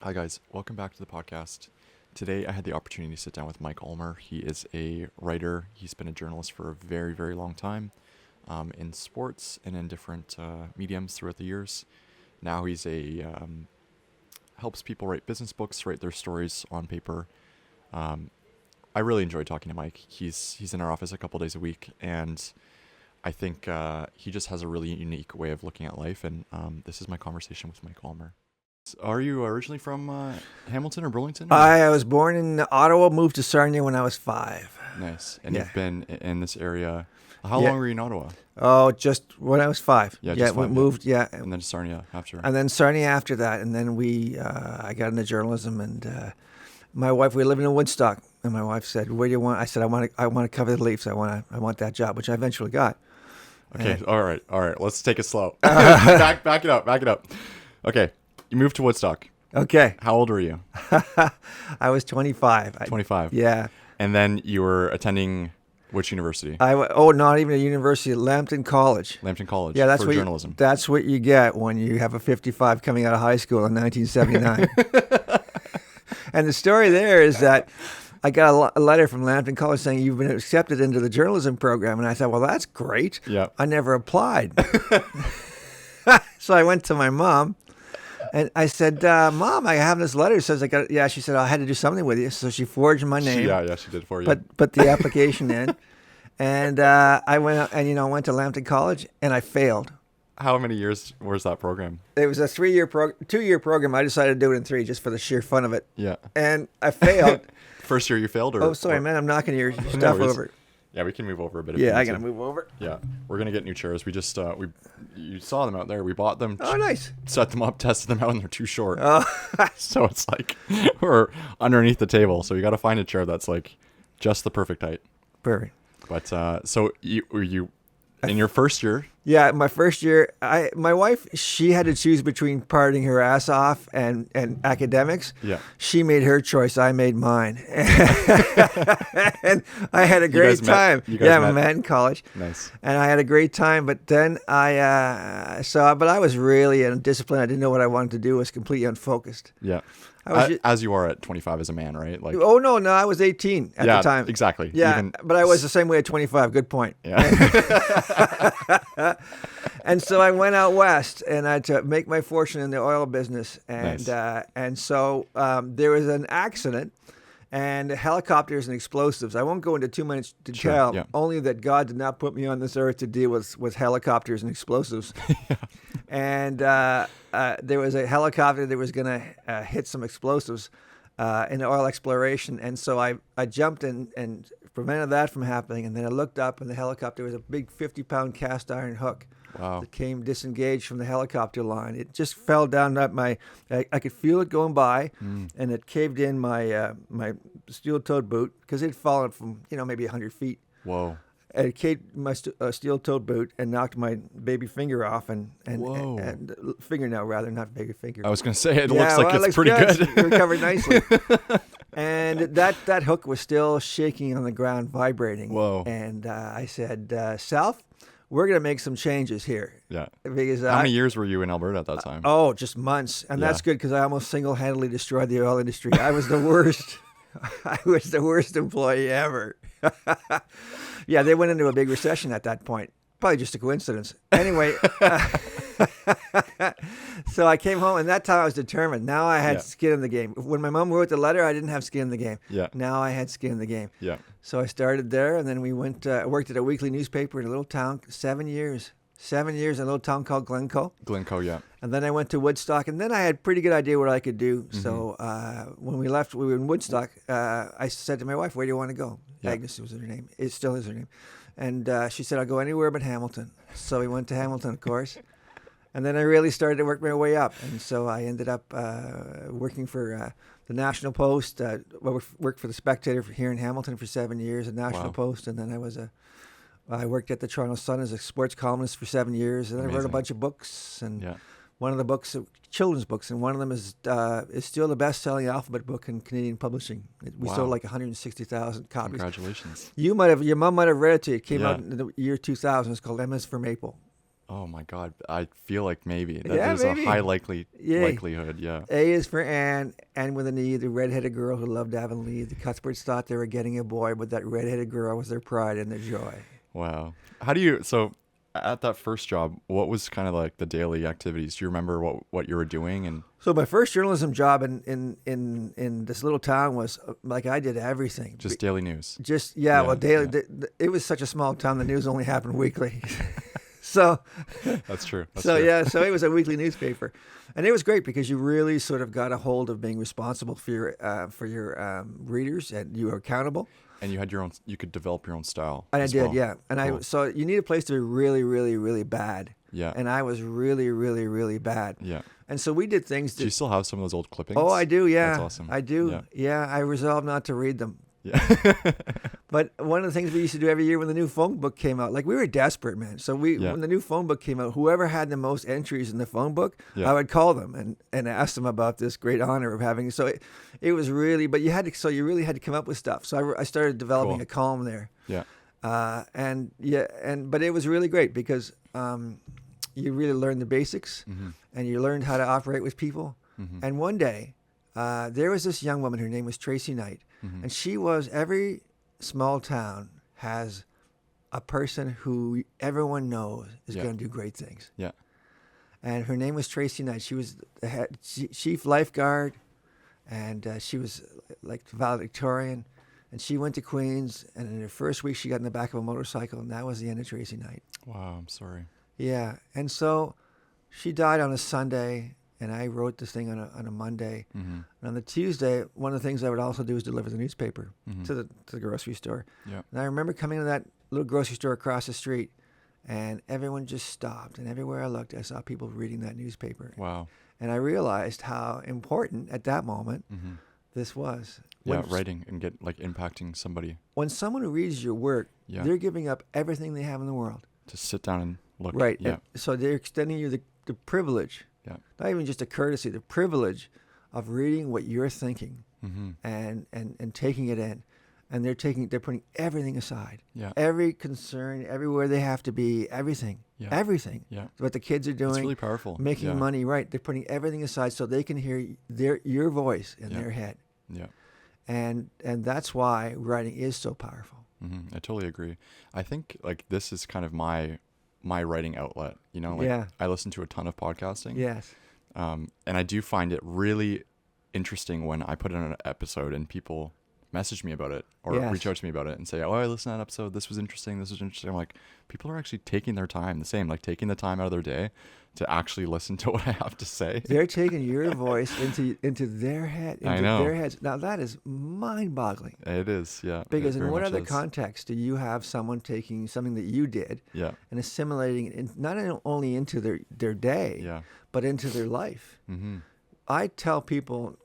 Hi, guys. Welcome back to the podcast. Today, I had the opportunity to sit down with Mike Ulmer. He is a writer. He's been a journalist for a very, very long time in sports and in different mediums throughout the years. Now he's helps people write business books, write their stories on paper. I really enjoy talking to Mike. He's in our office a couple days a week, and I think he just has a really unique way of looking at life. And this is my conversation with Mike Ulmer. Are you originally from Hamilton or Burlington? I was born in Ottawa, moved to Sarnia when I was 5. Nice. And Yeah. you've been in this area. How Yeah. long were you in Ottawa? Oh, just when I was 5. Yeah, just we 5, yeah. moved, And then Sarnia after. and then Sarnia after that, and then I got into journalism, and my wife, we lived in Woodstock, and my wife said, "Where do you want?" I said, I want to cover the Leafs. I want that job," which I eventually got. Okay, all right. Let's take it slow. Back it up. Okay, you moved to Woodstock. Okay. How old were you? I was 25. 25. Yeah. And then you were attending which university? Not even a university, Lambton College. Lambton College. Yeah, that's for what journalism. That's what you get when you have a 55 coming out of high school in 1979. And the story there is that I got a letter from Lambton College saying you've been accepted into the journalism program, and I thought, well, that's great. Yeah. I never applied. So I went to my mom, and I said, "Mom, I have this letter. It says I got." Yeah, she said I had to do something with you, so she forged my name. Yeah, she did for you. But put the application in, and I went out and went to Lambton College, and I failed. How many years was that program? It was a 2-year program. I decided to do it in 3 just for the sheer fun of it. Yeah. And I failed. First year you failed, or? Oh, sorry, man. I'm knocking your No stuff worries. over. Yeah, we can move over a bit. If Yeah, you I need gotta to. move over. Yeah, we're gonna get new chairs. We just you saw them out there. We bought them. Oh, nice. Set them up, tested them out, and they're too short. Oh, So it's like we're underneath the table. So you got to find a chair that's like just the perfect height. perfect. But so you in your first year? Yeah, my first year, my wife, she had to choose between partying her ass off and academics. Yeah. She made her choice. I made mine. And I had a great guys met- time. you guys Yeah, met? we met in college. Nice. And I had a great time. But then but I was really undisciplined. I didn't know what I wanted to do. I was completely unfocused. Yeah. I was ju- As you are at 25 as a man, right? Like. Oh, no, I was 18 at yeah, the time. exactly. Yeah, Even- but I was the same way at 25. Good point. Yeah. And so I went out west, and I had to make my fortune in the oil business. And Nice. so there was an accident, and helicopters and explosives. I won't go into too much detail. yeah. Only that God did not put me on this earth to deal with helicopters and explosives. And there was a helicopter that was going to hit some explosives in oil exploration, and so I jumped in and prevented that from happening. And then I looked up, and the helicopter was a big 50-pound cast iron hook. Wow. That came disengaged from the helicopter line. It just fell down at I could feel it going by, and it caved in my my steel-toed boot because it had fallen from maybe 100 feet. Whoa. And it caved my steel-toed boot and knocked my baby finger off and Whoa. and fingernail rather, not baby finger. I was gonna say it Yeah, looks like well, it it's looks pretty good. It recovered nicely. And that hook was still shaking on the ground, vibrating. Whoa. And I said, Self, we're going to make some changes here. Yeah. Because How many years were you in Alberta at that time? Oh, just months. And that's Yeah. good because I almost single-handedly destroyed the oil industry. I was the worst. I was the worst employee ever. Yeah, they went into a big recession at that point. Probably just a coincidence. Anyway, so I came home, and that time I was determined. Now I had Yeah. skin in the game. When my mom wrote the letter, I didn't have skin in the game. Yeah. Now I had skin in the game. Yeah. So I started there, and then we went. Worked at a weekly newspaper in a little town. 7 years. 7 years in a little town called Glencoe. Glencoe, yeah. And then I went to Woodstock, and then I had a pretty good idea what I could do. Mm-hmm. So when we left, we were in Woodstock. I said to my wife, "Where do you want to go?" Yeah. Agnes was her name. It still is her name. And she said, "I'll go anywhere but Hamilton." So we went to Hamilton, of course. And then I really started to work my way up. And so I ended up working for the National Post. Worked for the Spectator here in Hamilton for 7 years at National Wow. Post. And then I worked at the Toronto Sun as a sports columnist for 7 years. And then I wrote a Amazing. bunch of books. And Yeah. one of the books, children's books, and one of them is still the best-selling alphabet book in Canadian publishing. We Wow. sold like 160,000 copies. Congratulations. Your mom might have read it to you. It came Yeah. out in the year 2000. It's called M is for Maple. Oh my God. I feel like maybe that Yeah, there's maybe. a high Yeah. likelihood. Yeah. A is for Anne, Anne with an E, the redheaded girl who loved Avonlea. The Cuthberts thought they were getting a boy, but that redheaded girl was their pride and their joy. Wow. How do you, so at that first job, what was kind of like the daily activities? Do you remember what you were doing? And So my first journalism job in this little town was like I did everything. just daily news? Just yeah, well, daily. Yeah. It was such a small town. The news only happened weekly. So, That's true. That's so true. yeah, so it was a weekly newspaper, and it was great because you really sort of got a hold of being responsible for your readers, and you were accountable. And you had your own, you could develop your own style. And I as did, well. yeah. And Cool. so you need a place to be really, really, really bad. Yeah. And I was really, really, really bad. Yeah. And so we did things. Do you still have some of those old clippings? Oh, I do. Yeah, That's awesome. I do. Yeah. Yeah, I resolved not to read them. Yeah. But one of the things we used to do every year when the new phone book came out, like we were desperate, man. So Yeah. when the new phone book came out, whoever had the most entries in the phone book, Yeah. I would call them and ask them about this great honor of having. So it was really, but you really had to come up with stuff. So I started developing Cool. a column there. Yeah. But it was really great because you really learned the basics Mm-hmm. and you learned how to operate with people. Mm-hmm. And one day, there was this young woman, her name was Tracy Knight, Mm-hmm. and she was, every small town has a person who everyone knows is Yeah. going to do great things. Yeah. And her name was Tracy Knight. She was the chief lifeguard, and she was like valedictorian. And she went to Queens, and in her first week, she got in the back of a motorcycle, and that was the end of Tracy Knight. Wow. I'm sorry. Yeah, and so she died on a Sunday, and I wrote this thing on a Monday. Mm-hmm. And on the Tuesday, one of the things I would also do is deliver the newspaper Mm-hmm. to the grocery store. Yeah. And I remember coming to that little grocery store across the street, and everyone just stopped. And everywhere I looked, I saw people reading that newspaper. Wow. And I realized how important at that moment Mm-hmm. this was. Yeah. When, Writing and get like impacting somebody. when someone reads your work, Yeah. they're giving up everything they have in the world. To sit down and look. Right. Yeah. And so they're extending you the privilege, Yeah. not even just a courtesy, the privilege of reading what you're thinking Mm-hmm. and taking it in. And they're putting everything aside. Yeah. Every concern, everywhere they have to be, everything. Yeah. Everything. Yeah. What the kids are doing. It's really powerful. Making Yeah. money, right. They're putting everything aside so they can hear your voice in Yeah. their head. Yeah. And that's why writing is so powerful. Mm-hmm. I totally agree. I think like this is kind of my writing outlet. You know, like Yeah. I listen to a ton of podcasting. Yes. And I do find it really interesting when I put in an episode and people message me about it or Yes. reach out to me about it and say, "Oh, I listened to that episode. This was interesting. This was interesting." I'm like, people are actually taking their time, like taking the time out of their day to actually listen to what I have to say. They're taking your voice into their head, into I know. their heads. Now that is mind-boggling. It is, yeah. Because it in very what much other is. context do you have someone taking something that you did Yeah, and assimilating it not only into their day, yeah. but into their life? Mm-hmm. I tell people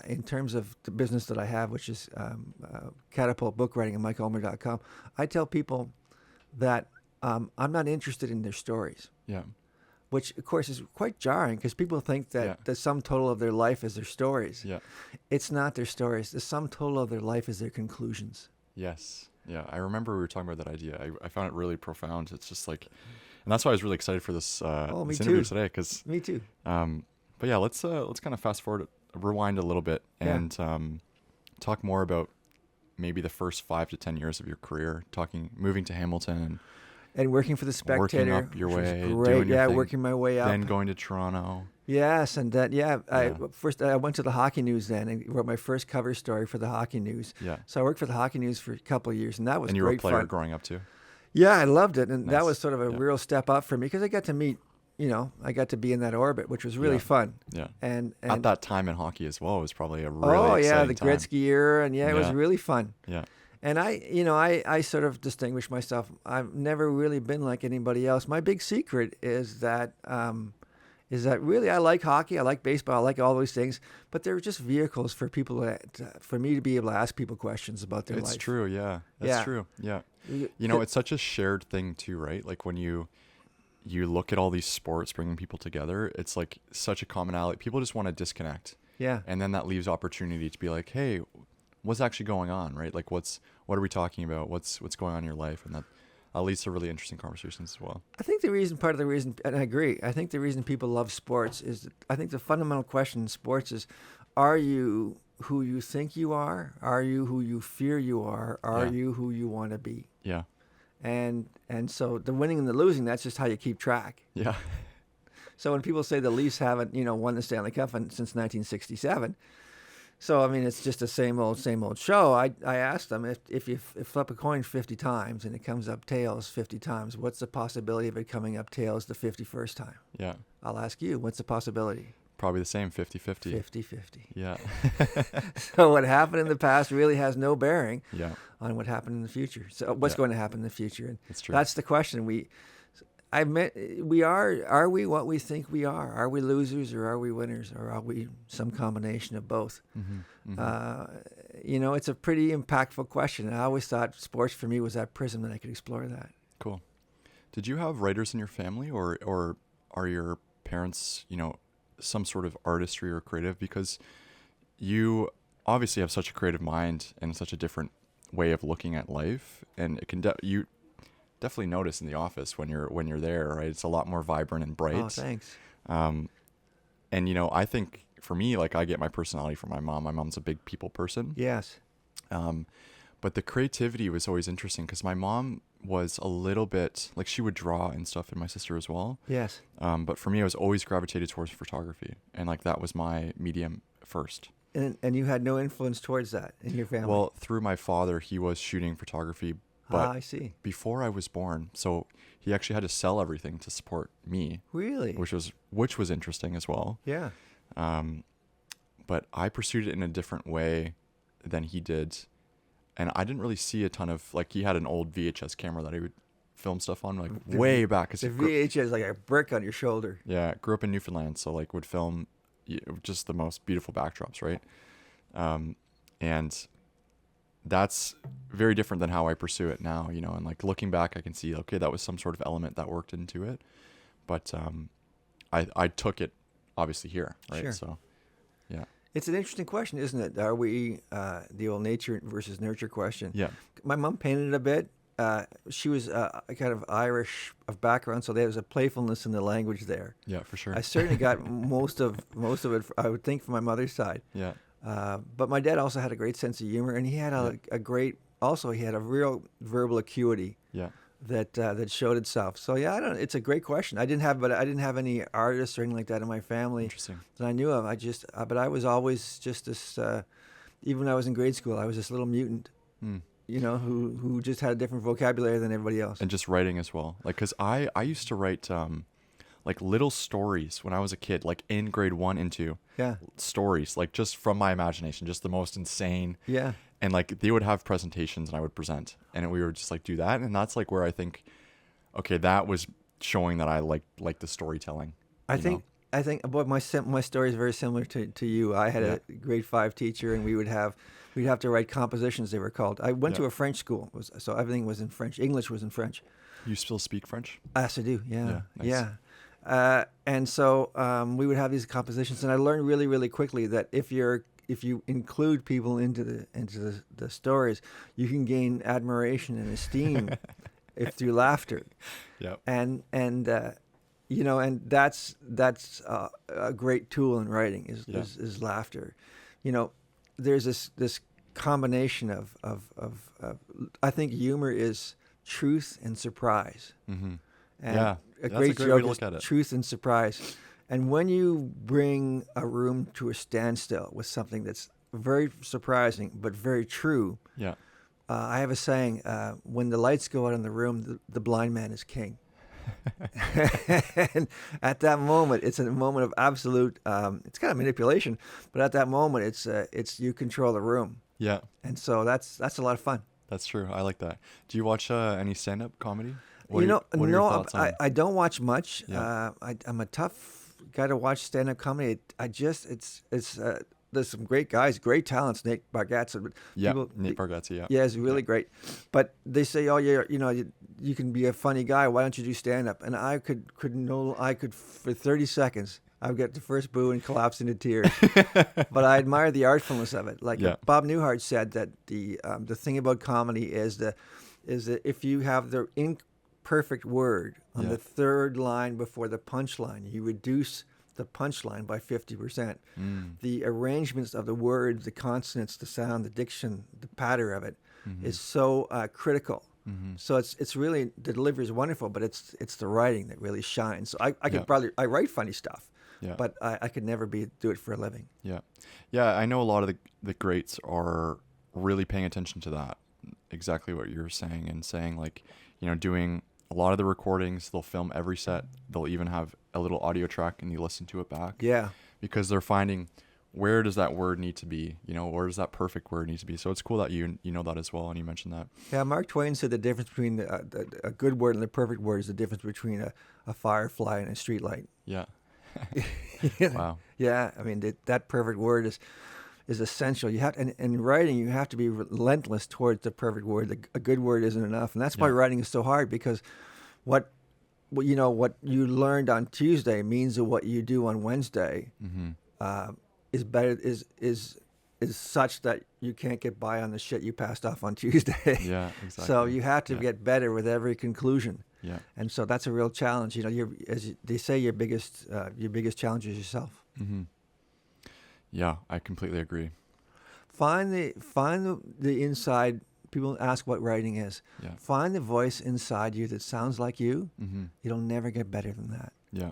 in terms of the business that I have, which is Catapult Book Writing and MikeUlmer.com, I tell people that I'm not interested in their stories, Yeah, which of course is quite jarring because people think that Yeah. the sum total of their life is their stories. yeah. It's not their stories. The sum total of their life is their conclusions. Yes. Yeah. I remember we were talking about that idea. I found it really profound. It's just like, and that's why I was really excited for this, Oh, me this interview too. today. Because, Me too. but yeah, let's kind of fast forward, rewind a little bit, Yeah. and talk more about maybe the first 5 to 10 years of your career. Moving to Hamilton, And working for the Spectator. up your which was way, great. doing your Yeah, thing, working my way up. then going to Toronto. Yes, and then Yeah. I went to the Hockey News then and wrote my first cover story for the Hockey News. Yeah. So I worked for the Hockey News for a couple of years, and that was And you were a great player fun. growing up too. Yeah, I loved it, and that Nice. was sort of a Yeah. real step up for me because I got to meet, I got to be in that orbit, which was really Yeah. fun. Yeah. And At that time in hockey as well, it was probably a really oh yeah, exciting the time. Gretzky era, and it was Yeah. really fun. Yeah. And I sort of distinguish myself. I've never really been like anybody else. My big secret is that really I like hockey, I like baseball, I like all those things, but they're just vehicles for people for me to be able to ask people questions about their life. It's true. Yeah. That's Yeah. true. Yeah. You- You know, it's such a shared thing too, right? Like when you look at all these sports bringing people together, it's like such a commonality. People just want to disconnect. Yeah. And then that leaves opportunity to be like, hey, what's actually going on, right? Like what are we talking about? What's going on in your life? And leads to really interesting conversations as well. I think part of the reason, and I agree, I think the reason people love sports is, I think the fundamental question in sports is, are you who you think you are? Are you who you fear you are? Are Yeah. you who you want to be? Yeah. And so the winning and the losing, that's just how you keep track. Yeah. So when people say the Leafs haven't, won the Stanley Cup since 1967, so I mean it's just the same old show. I asked them, if you flip a coin 50 times and it comes up tails 50 times, what's the possibility of it coming up tails the 51st time? Yeah. I'll ask you, what's the possibility? Probably the same, 50-50. 50-50. Yeah. So what happened in the past really has no bearing Yeah. on what happened in the future. So what's going to happen in the future? And That's true. that's the question. Are we what we think we are? Are we losers or are we winners, or are we some combination of both? Mm-hmm. Mm-hmm. It's a pretty impactful question. I always thought sports for me was that prism that I could explore that. Cool. Did you have writers in your family, or are your parents, some sort of artistry or creative? Because you obviously have such a creative mind and such a different way of looking at life, and it can you definitely notice in the office when you're there, right? It's a lot more vibrant and bright. Oh, thanks. And I think for me, like, I get my personality from my mom. My mom's a big people person. Yes. But the creativity was always interesting because my mom was a little bit like, she would draw and stuff, and my sister as well. Yes. But for me, I was always gravitated towards photography, and like that was my medium first. And you had no influence towards that in your family? Well, through my father, he was shooting photography, but I see. before I was born, so he actually had to sell everything to support me. Really? Which was interesting as well. Yeah. But I pursued it in a different way than he did. And I didn't really see a ton of, like, he had an old VHS camera that he would film stuff on, like, way back. The VHS is like a brick on your shoulder. Yeah, grew up in Newfoundland, so, like, would film just the most beautiful backdrops, right? And that's very different than how I pursue it now, and, like, looking back, I can see, okay, that was some sort of element that worked into it. But I took it, obviously, here, right? Sure. So, yeah. It's an interesting question, isn't it? Are we the old nature versus nurture question? Yeah. My mom painted a bit. She was kind of Irish of background, so there was a playfulness in the language there. Yeah, for sure. I certainly got most of it, I would think, from my mother's side. Yeah. But my dad also had a great sense of humor, and he had he had a real verbal acuity. Yeah. That showed itself. So yeah, it's a great question. I didn't have any artists or anything like that in my family. Interesting. That I knew of. But I was always just this. Even when I was in grade school, I was this little mutant. Who just had a different vocabulary than everybody else. And just writing as well. Like, because I used to write like little stories when I was a kid, like in grade 1 and 2. Yeah. Stories, like just from my imagination, just the most insane. Yeah. And like they would have presentations and I would present, and we would just like do that. And that's like where I think, okay, that was showing that I like the storytelling. I think boy, my story is very similar to you. I had a grade 5 teacher, and we'd have to write compositions, they were called. I went to a French school, so everything was in French. English was in French. You still speak French? Yes, I do. Yeah. Nice. Yeah. And so we would have these compositions, and I learned really, really quickly that if you include people into the stories, you can gain admiration and esteem through laughter. Yeah. And that's a great tool in writing is laughter. There's this combination of I think humor is truth and surprise. Mm-hmm. And a great way joke to look at is it. truth and surprise. And when you bring a room to a standstill with something that's very surprising but very true, Yeah. I have a saying: when the lights go out in the room, the blind man is king. And at that moment, it's a moment of absolute. It's kind of manipulation, but at that moment, it's you control the room. Yeah. And so that's a lot of fun. That's true. I like that. Do you watch any stand-up comedy? What are your thoughts on? I don't watch much. Yeah. I'm a tough guy to watch stand-up comedy. There's some great guys, great talents. Nate Bargatze. Nate Bargatze. Yeah. Yeah, he's really great. But they say, oh, yeah, you can be a funny guy. Why don't you do stand-up? And I could for 30 seconds, I would get the first boo and collapse into tears. But I admire the artfulness of it. Like Bob Newhart said that the thing about comedy is is that if you have the imperfect word on Yeah. the third line before the punchline, you reduce the punchline by 50%. The arrangements of the words, the consonants, the sound, the diction, the patter of it is so critical. So it's really, the delivery is wonderful, but it's the writing that really shines. So I Yeah. could probably, I write funny stuff, Yeah. but I could never do it for a living. Yeah. Yeah. I know a lot of the greats are really paying attention to that. Exactly what you're saying, and saying, like, doing a lot of the recordings, they'll film every set. They'll even have a little audio track and you listen to it back. Yeah. Because they're finding, where does that word need to be? Where does that perfect word need to be? So it's cool that you know that as well, and you mentioned that. Yeah, Mark Twain said the difference between a good word and the perfect word is the difference between a firefly and a streetlight. Yeah. Yeah. Wow. Yeah, I mean that perfect word is essential. You have, and in writing, you have to be relentless towards the perfect word. A good word isn't enough, and that's why Yeah. writing is so hard, because what you learned on Tuesday means that what you do on Wednesday is better is such that you can't get by on the shit you passed off on Tuesday. Yeah, exactly. So you have to Yeah. get better with every conclusion. Yeah. And so that's a real challenge. They say your biggest challenge is yourself. Yeah, I completely agree. Find the inside. People ask what writing is. Yeah. Find the voice inside you that sounds like you. It'll never get better than that. Yeah.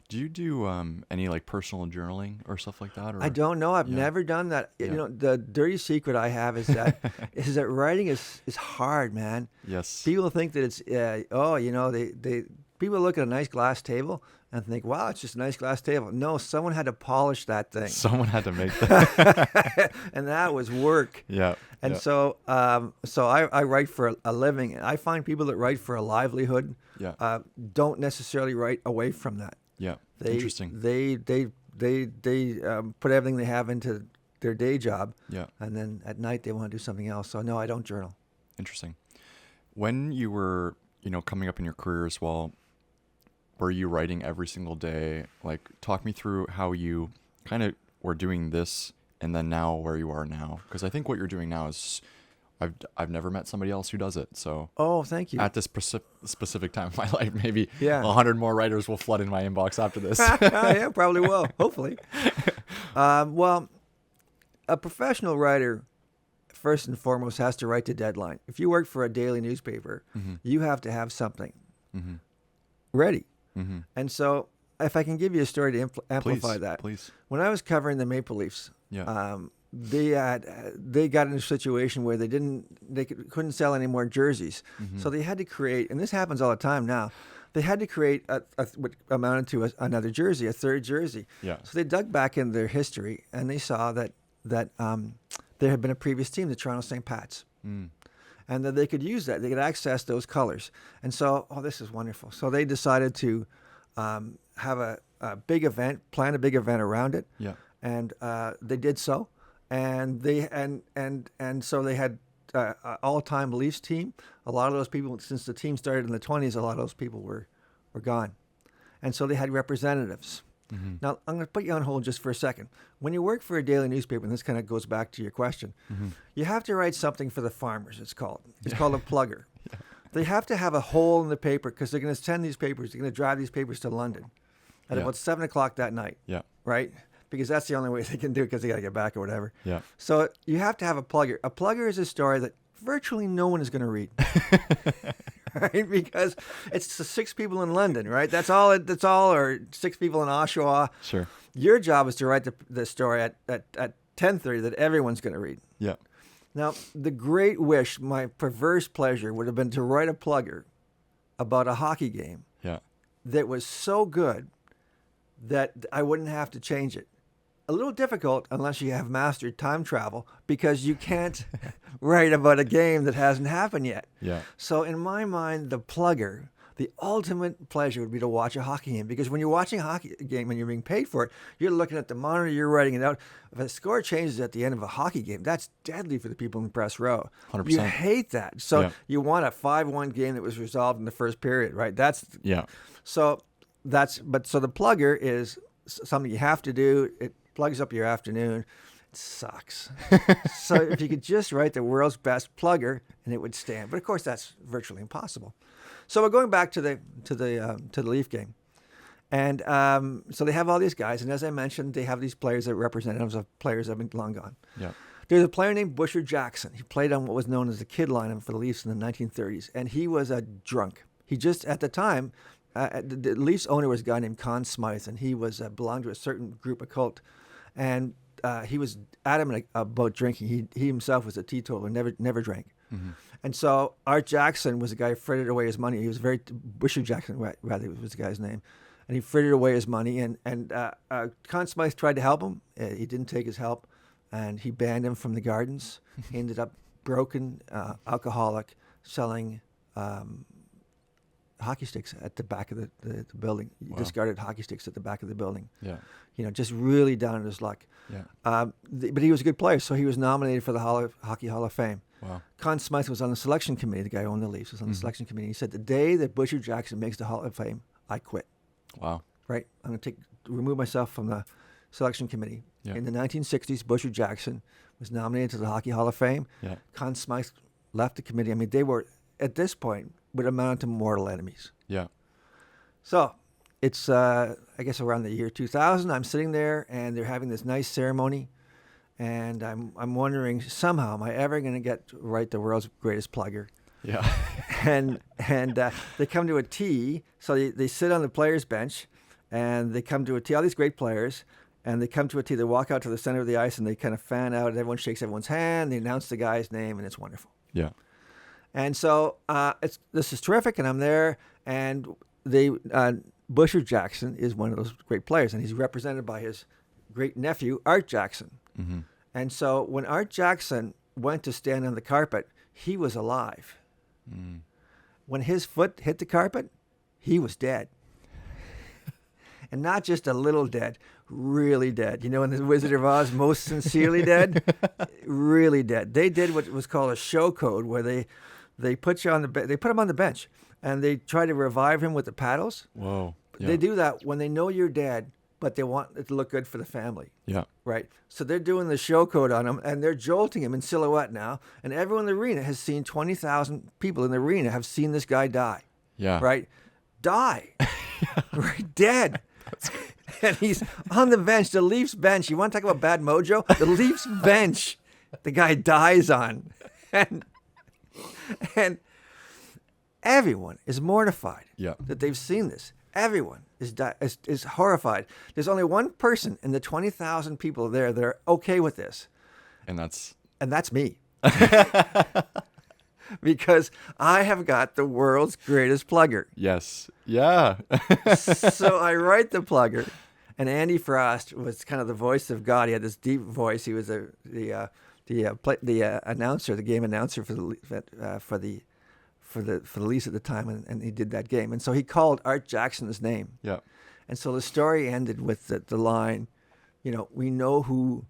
Do you do any like personal journaling or stuff like that? Or? I don't know. I've Yeah. never done that. Yeah. The dirty secret I have is that writing is hard, man. Yes. People think that it's they people look at a nice glass table and think, wow, it's just a nice glass table. No, someone had to polish that thing. Someone had to make that. And that was work. Yeah. And yeah. so I write for a living. And I find people that write for a livelihood Yeah. don't necessarily write away from that. Yeah. They, Interesting. They put everything they have into their day job. Yeah. And then at night they want to do something else. So no, I don't journal. Interesting. When you were, coming up in your career as well, were you writing every single day? Like, talk me through how you kind of were doing this, and then now where you are now. Because I think what you're doing now is, I've never met somebody else who does it. So Oh, thank you. at this specific time of my life, maybe Yeah. 100 more writers will flood in my inbox after this. Yeah, probably will. Hopefully. Well, a professional writer, first and foremost, has to write to deadline. If you work for a daily newspaper, you have to have something ready. And so, if I can give you a story to amplify that, Please. when I was covering the Maple Leafs, Yeah. they got in a situation where couldn't sell any more jerseys, so they had to create, and this happens all the time now. They had to create what amounted to another jersey, a third jersey. Yeah. So they dug back into their history, and they saw that there had been a previous team, the Toronto St. Pats. And that they could use that. They could access those colors. And so, this is wonderful. So they decided to have a big event, plan a big event around it. Yeah. And they did so. And so they had an all-time Leafs team. A lot of those people, since the team started in the 20s, a lot of those people were gone. And so they had representatives. Now, I'm going to put you on hold just for a second. When you work for a daily newspaper, and this kind of goes back to your question, you have to write something for the farmers, it's called. It's called a plugger. They have to have a hole in the paper because they're going to send these papers, they're going to drive these papers to London at Yeah. about 7 o'clock that night, Yeah. right? Because that's the only way they can do it because they got to get back or whatever. Yeah. So you have to have a plugger. A plugger is a story that virtually no one is going to read. Right? Because it's the 6 people in London, right? That's all, or 6 people in Oshawa. Sure. Your job is to write the story at 10:30 that everyone's going to read. Yeah. Now, the great wish, my perverse pleasure, would have been to write a plugger about a hockey game Yeah. that was so good that I wouldn't have to change it. A little difficult unless you have mastered time travel, because you can't write about a game that hasn't happened yet. Yeah. So in my mind, the plugger, the ultimate pleasure would be to watch a hockey game, because when you're watching a hockey game and you're being paid for it, you're looking at the monitor, you're writing it out. If a score changes at the end of a hockey game, that's deadly for the people in the press row. 100%. You hate that. So Yeah. you want a 5-1 game that was resolved in the first period, right? Yeah. So so the plugger is something you have to do. It plugs up your afternoon. sucks. So if you could just write the world's best plugger, and it would stand. But of course, that's virtually impossible. So we're going back to the Leaf game, and so they have all these guys, and as I mentioned, they have these players that are representatives of players that have been long gone. Yeah. There's a player named Busher Jackson. He played on what was known as the kid lineup for the Leafs in the 1930s, and he was a drunk. He just, at the time, the Leafs owner was a guy named Conn Smythe, and he was belonged to a certain group of cult, and he was adamant about drinking. He himself was a teetotaler, never drank. Mm-hmm. And so Art Jackson was a guy who frittered away his money. He was Busher Jackson, rather, was the guy's name. And he frittered away his money, and Conn Smythe tried to help him. He didn't take his help. And he banned him from the gardens. He ended up broken, alcoholic, selling hockey sticks at the back of the building. Wow. Discarded hockey sticks at the back of the building. Yeah, just really down on his luck. Yeah. But he was a good player, so he was nominated for the Hockey Hall of Fame. Wow. Conn Smythe was on the selection committee. The guy who owned the Leafs was on the selection committee. He said, "The day that Busher Jackson makes the Hall of Fame, I quit." Wow. Right. I'm going to remove myself from the selection committee. Yeah. In the 1960s, Busher Jackson was nominated to the Hockey Hall of Fame. Yeah. Conn Smythe left the committee. I mean, they were, at this point, would amount to mortal enemies. Yeah. So it's, I guess, around the year 2000. I'm sitting there, and they're having this nice ceremony, and I'm wondering, somehow, am I ever going to get to write the world's greatest plugger? Yeah. and they come to a tee, so they sit on the players' bench, and they come to a tee, all these great players. And they come to a tee, they walk out to the center of the ice, and they kind of fan out, and everyone shakes everyone's hand, they announce the guy's name, and it's wonderful. Yeah. And so this is terrific, and I'm there, and Busher Jackson is one of those great players, and he's represented by his great nephew, Art Jackson. Mm-hmm. And so when Art Jackson went to stand on the carpet, he was alive. Mm. When his foot hit the carpet, he was dead. And not just a little dead, really dead. You know, in The Wizard of Oz, most sincerely dead, really dead. They did what was called a show code, where they put you on they put him on the bench, and they try to revive him with the paddles. Whoa! Yeah. They do that when they know you're dead, but they want it to look good for the family. Yeah. Right. So they're doing the show code on him, and they're jolting him in silhouette now, and everyone in the arena has seen 20,000 people in the arena have seen this guy die. Yeah. Right. Die. Right. Dead. And he's on the bench, the Leafs bench. You want to talk about bad mojo? The Leafs bench, the guy dies on. And everyone is mortified that they've seen this. Everyone is horrified. There's only one person in the 20,000 people there that are okay with this. And that's me. Because I have got the world's greatest plugger. Yes. Yeah. So I write the plugger, and Andy Frost was kind of the voice of God. He had this deep voice. He was the announcer, the game announcer for the Leafs at the time, and he did that game. And so he called Art Jackson's name. Yeah. And so the story ended with the line, we know who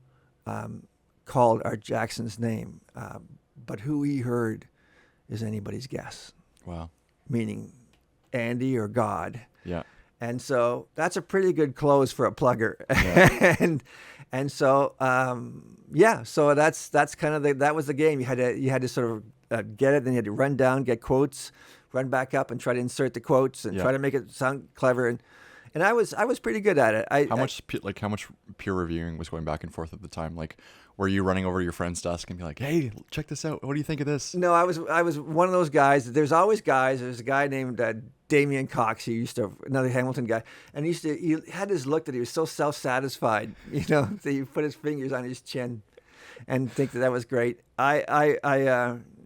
called Art Jackson's name, but who he heard is anybody's guess. Wow. Meaning Andy or God. Yeah. And so that's a pretty good close for a plugger. Yeah. and so so that's kind of that was the game. You had to sort of get it, then you had to run down, get quotes, run back up, and try to insert the quotes and try to make it sound clever. And I was pretty good at it. How much peer reviewing was going back and forth at the time? Like, were you running over to your friend's desk and be like, "Hey, check this out. What do you think of this?" No, I was one of those guys. There's always guys. There's a guy named Damien Cox. Another Hamilton guy, and he had this look that he was so self-satisfied, that he put his fingers on his chin, and think that was great.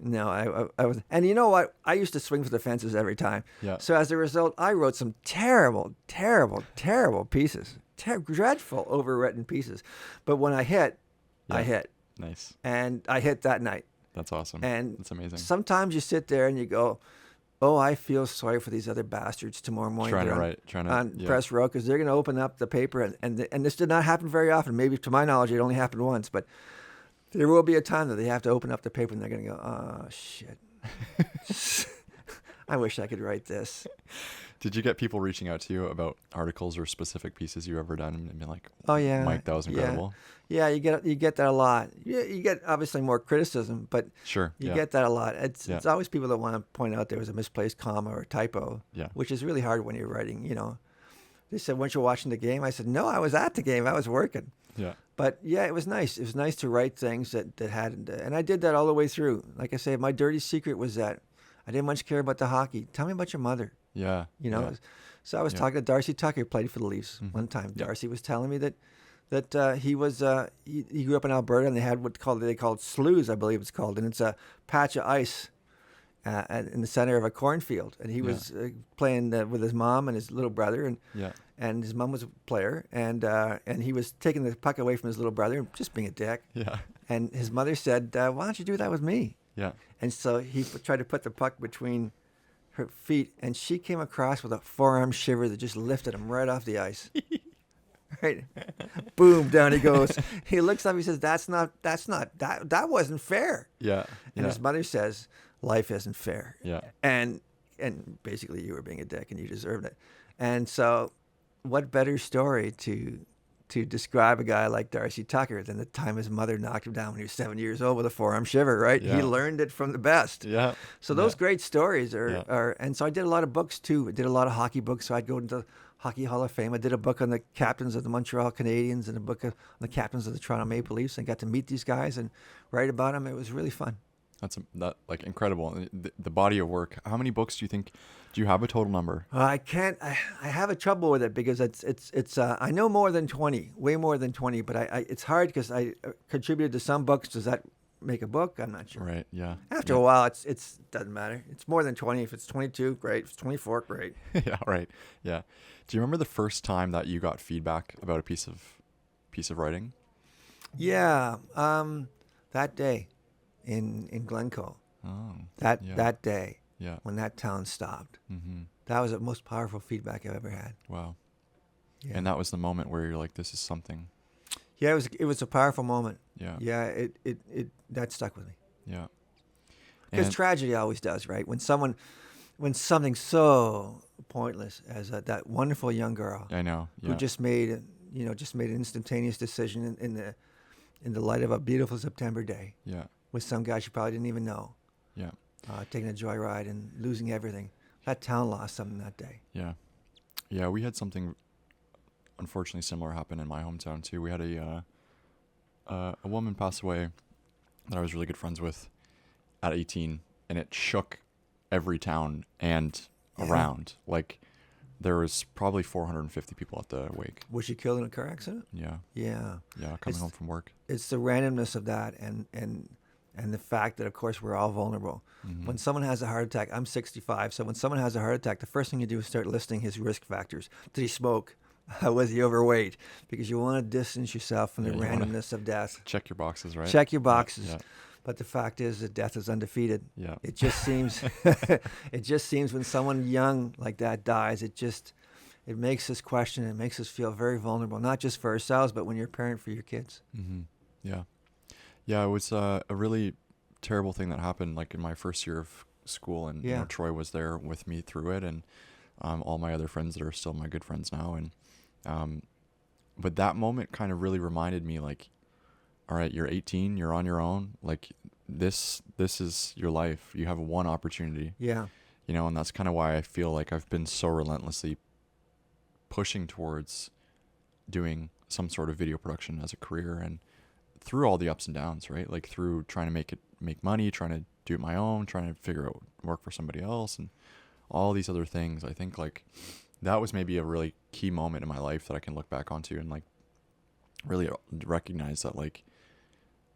No, I was, and you know what? I used to swing for the fences every time. Yeah. So as a result, I wrote some terrible, terrible, terrible pieces, dreadful, overwritten pieces. But when I hit, I hit. Nice. And I hit that night. That's awesome. And that's amazing. Sometimes you sit there and you go, "Oh, I feel sorry for these other bastards tomorrow morning." On press row, because they're going to open up the paper, and this did not happen very often. Maybe to my knowledge, it only happened once, but. There will be a time that they have to open up the paper and they're going to go, "Oh, shit. I wish I could write this." Did you get people reaching out to you about articles or specific pieces you've ever done and be like, Oh yeah, Mike, that was incredible? Yeah. You get that a lot. You get obviously more criticism, but Sure. you Yeah. get that a lot. Yeah. It's always people that want to point out there was a misplaced comma or typo, Yeah. which is really hard when you're writing. They said, "Weren't you watching the game?" I said, "No, I was at the game. I was working." Yeah. But yeah, it was nice. It was nice to write things that had, and I did that all the way through. Like I say, my dirty secret was that I didn't much care about the hockey. Tell me about your mother. Yeah. Yeah. So I was talking to Darcy Tucker, who played for the Leafs one time. Yeah. Darcy was telling me that he was he grew up in Alberta, and they had they called sloughs, I believe it's called, and it's a patch of ice in the center of a cornfield, and he was playing with his mom and his little brother, and his mom was a player, and he was taking the puck away from his little brother, just being a dick. Yeah. And his mother said, "Why don't you do that with me?" Yeah. And so he tried to put the puck between her feet, and she came across with a forearm shiver that just lifted him right off the ice. Right, boom, down he goes. He looks up. He says, that wasn't fair." Yeah. And his mother says, "Life isn't fair." Yeah. And basically, you were being a dick, and you deserved it. And so, what better story to describe a guy like Darcy Tucker than the time his mother knocked him down when he was 7 years old with a forearm shiver, right? Yeah. He learned it from the best. Yeah. So those great stories Yeah. are, and so I did a lot of books too. I did a lot of hockey books. So I'd go into the Hockey Hall of Fame. I did a book on the captains of the Montreal Canadiens and a book on the captains of the Toronto Maple Leafs, and got to meet these guys and write about them. It was really fun. That's like incredible. The body of work. How many books do you have a total number? I can't. I have a trouble with it because it's. I know more than 20, way more than 20, but it's hard because I contributed to some books. Does that make a book? I'm not sure. Right. Yeah. After a while, it's doesn't matter. It's more than 20. If it's 22, great. If it's 24, great. Yeah. Right. Yeah. Do you remember the first time that you got feedback about a piece of writing? Yeah. That day, in Glencoe. Oh. That day. Yeah. When that town stopped. Mm-hmm. That was the most powerful feedback I've ever had. Wow. Yeah. And that was the moment where you're like, this is something. Yeah, it was a powerful moment. Yeah. Yeah, it that stuck with me. Yeah. Because tragedy always does, right? When something so pointless as that wonderful young girl I know. Yeah. who just made an instantaneous decision in the light of a beautiful September day Yeah. with some guy she probably didn't even know, Yeah. taking a joyride and losing everything. That town lost something that day. Yeah. Yeah. We had something unfortunately similar happen in my hometown too. We had a woman pass away that I was really good friends with at 18, and it shook every town and around. Like, there was probably 450 people at the wake. Was she killed in a car accident? Yeah. Yeah. Yeah. Coming home from work. It's the randomness of that and the fact that, of course, we're all vulnerable. Mm-hmm. When someone has a heart attack, I'm 65, so when someone has a heart attack, the first thing you do is start listing his risk factors. Did he smoke? Was he overweight? Because you want to distance yourself from the randomness of death. Check your boxes, right? Check your boxes. Yeah. But the fact is that death is undefeated. Yeah. It just seems when someone young like that dies, it makes us question, it makes us feel very vulnerable, not just for ourselves, but when you're a parent for your kids. Mm-hmm. Yeah. Yeah, it was a really terrible thing that happened like in my first year of school, and you know, Troy was there with me through it, and all my other friends that are still my good friends now, and but that moment kind of really reminded me, like, all right, you're 18, you're on your own, like this is your life. You have one opportunity. Yeah. You know, and that's kind of why I feel like I've been so relentlessly pushing towards doing some sort of video production as a career, and through all the ups and downs, right? Like through trying to make money, trying to do it my own, trying to figure out work for somebody else, and all these other things. I think like that was maybe a really key moment in my life that I can look back onto and like really recognize that like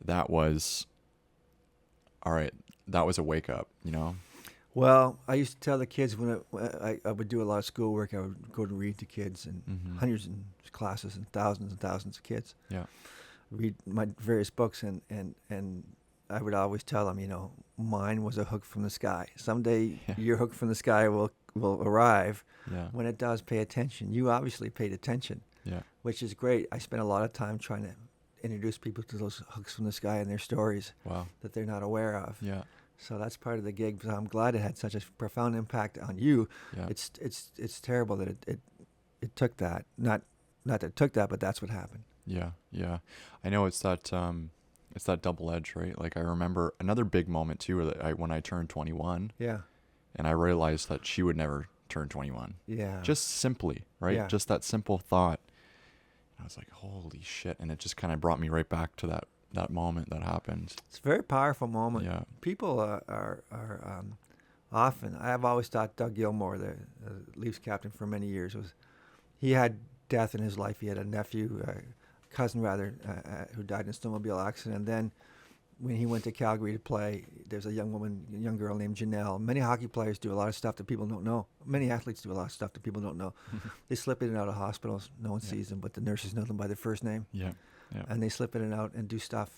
that was all right. That was a wake up, you know? Well, I used to tell the kids when I would do a lot of schoolwork, I would go to read to kids and hundreds of classes and thousands of kids. Yeah. Read my various books and I would always tell them, you know, mine was a hook from the sky. Someday your hook from the sky will arrive. Yeah. When it does, pay attention. You obviously paid attention. Yeah. Which is great. I spent a lot of time trying to introduce people to those hooks from the sky and their stories. Wow. That they're not aware of. Yeah. So that's part of the gig. So I'm glad it had such a profound impact on you. Yeah. It's terrible that it took that. Not that it took that, but that's what happened. Yeah. Yeah. I know it's that double edge, right? Like I remember another big moment too, that when I turned 21 Yeah. and I realized that she would never turn 21. Yeah. Just simply, right? Yeah. Just that simple thought. I was like, holy shit. And it just kind of brought me right back to that moment that happened. It's a very powerful moment. Yeah. People are often. I've always thought Doug Gilmour, the Leafs captain for many years, he had death in his life. He had a nephew, cousin rather, who died in a snowmobile accident. And then when he went to Calgary to play, there's a young girl named Janelle. Many hockey players do a lot of stuff that people don't know. Many athletes do a lot of stuff that people don't know. They slip in and out of hospitals. No one sees them, but the nurses know them by their first name. Yeah. Yeah. And they slip in and out and do stuff.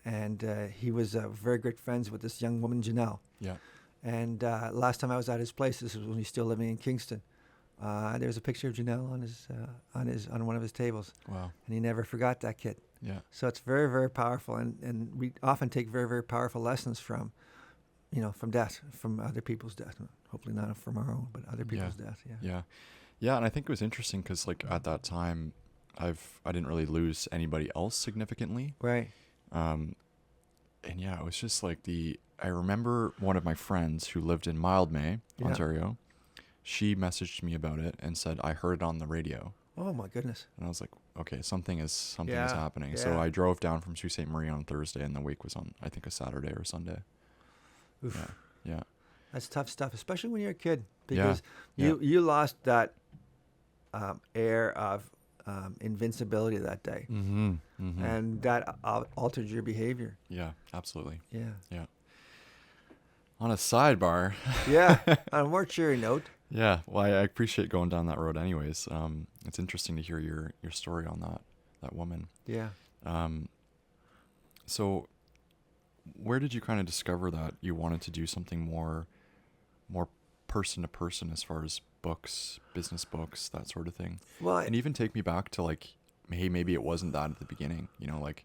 And he was very good friends with this young woman, Janelle. Yeah. And last time I was at his place, this was when he's still living in Kingston. There was a picture of Janelle on one of his tables. Wow. And he never forgot that kid. Yeah. So it's very, very powerful, and we often take very, very powerful lessons from death, from other people's death. Hopefully not from our own, but other people's death. Yeah. Yeah. Yeah. And I think it was interesting because like at that time, I didn't really lose anybody else significantly. Right. And yeah, it was just like I remember one of my friends who lived in Mildmay, Ontario. She messaged me about it and said, I heard it on the radio. Oh my goodness. And I was like, okay, something is happening. Yeah. So I drove down from Sault Ste. Marie on Thursday, and the week was on, I think, a Saturday or Sunday. Oof. Yeah. Yeah. That's tough stuff, especially when you're a kid, Yeah. because you lost that air of invincibility that day, Mm-hmm. Mm-hmm. and that altered your behavior. Yeah, absolutely. Yeah. Yeah. On a sidebar. Yeah. On a more cheery note. Yeah, well, I appreciate going down that road anyways. It's interesting to hear your story on that woman. Yeah. So where did you kind of discover that you wanted to do something more person to person as far as books, business books, that sort of thing? Well, And even take me back to like, hey, maybe it wasn't that at the beginning, like,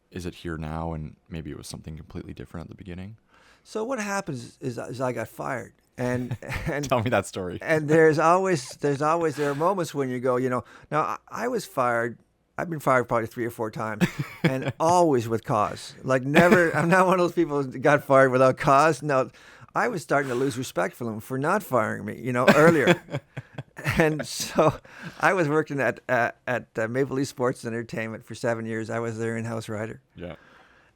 is it here now? And maybe it was something completely different at the beginning. so what happens is I got fired. And Tell me that story. And there are moments when you go, now I was fired. I've been fired probably 3 or 4 times, and always with cause. Like never, I'm not one of those people who got fired without cause. No, I was starting to lose respect for them for not firing me, earlier. And so I was working at Maple Leaf Sports and Entertainment for 7 years. I was their in-house writer. Yeah.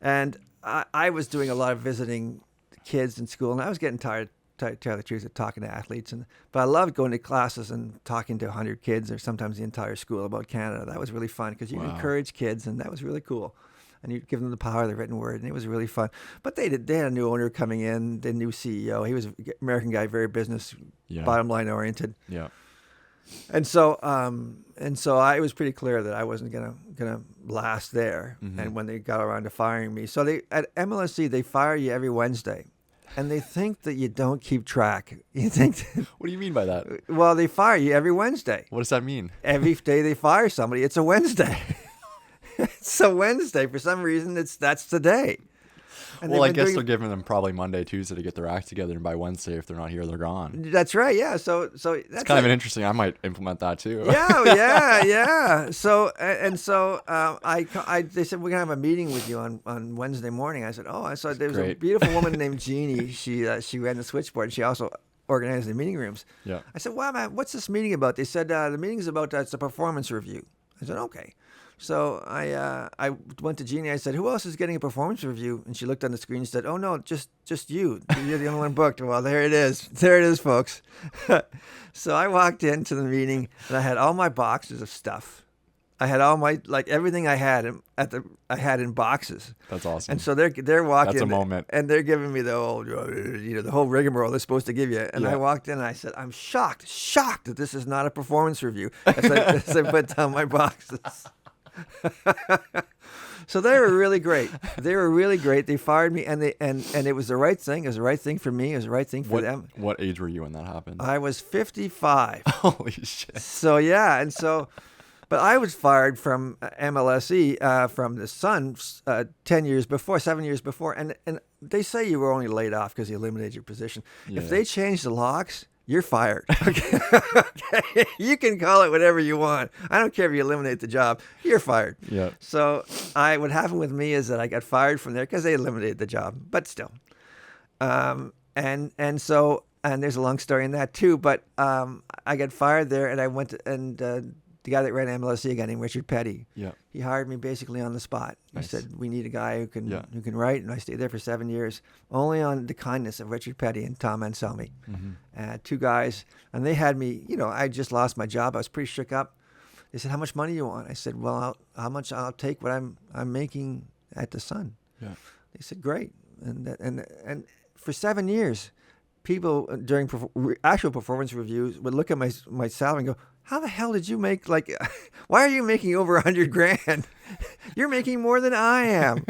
And I was doing a lot of visiting kids in school, and I was getting tired. To tell the truth, of talking to athletes, but I loved going to classes and talking to 100 kids or sometimes the entire school about Canada. That was really fun because you encourage kids, and that was really cool. And you give them the power of the written word, and it was really fun. But they had a new owner coming in, the new CEO. He was an American guy, very business, bottom line oriented. Yeah. And so it was pretty clear that I wasn't gonna last there. Mm-hmm. And when they got around to firing me, so at MLSE they fire you every Wednesday. And they think that you don't keep track. You think What do you mean by that? well, they fire you every Wednesday. What does that mean? Every day they fire somebody, it's a Wednesday. It's a Wednesday. For some reason, that's the day. And Well, I guess they're giving them probably Monday, Tuesday to get their act together, and by Wednesday, if they're not here, they're gone. That's right. Yeah. So that's It's kind of an interesting. I might implement that too. Yeah. So they said we're gonna have a meeting with you on Wednesday morning. I said, oh, I saw there was a Great. beautiful woman named Jeannie. She ran the switchboard, and she also organized the meeting rooms. Yeah. I said, well, man, what's this meeting about? They said the meeting's about it's a performance review. I said, okay. So I went to Jeannie. I said, who else is getting a performance review? And she looked on the screen and said, oh, no, just you. You're the only one booked. Well, there it is. There it is, folks. So I walked into the meeting, and I had all my boxes of stuff. I had all my, everything I had I had in boxes. That's awesome. And so they're walking. That's a moment. And they're giving me the old, the whole rigmarole they're supposed to give you. And I walked in and I said, I'm shocked that this is not a performance review. As I put down my boxes. So they were really great. They fired me, and it was the right thing. It was the right thing for me. It was the right thing for them. What age were you when that happened? I was 55. Holy shit. So yeah, and so But I was fired from MLSE from the Sun 7 years before, and they say you were only laid off because you eliminated your position. Yeah. If they change the locks, you're fired. Okay? Okay? You can call it whatever you want. I don't care if you eliminate the job. You're fired. Yeah. So what happened with me is that I got fired from there because they eliminated the job. But still, and there's a long story in that too. But I got fired there, and I went to, the guy that ran MLSE, a guy named Richard Petty. Yeah. He hired me basically on the spot. Nice. He said, "We need a guy who can Yeah. write," and I stayed there for 7 years, only on the kindness of Richard Petty and Tom Anselmi, two guys, and they had me. I just lost my job. I was pretty shook up. They said, "How much money do you want?" I said, "Well, how much I'll take what I'm making at the Sun." Yeah. They said, "Great," and for 7 years, people during actual performance reviews would look at my salary and go, "How the hell did you make why are you making over $100,000? You're making more than I am."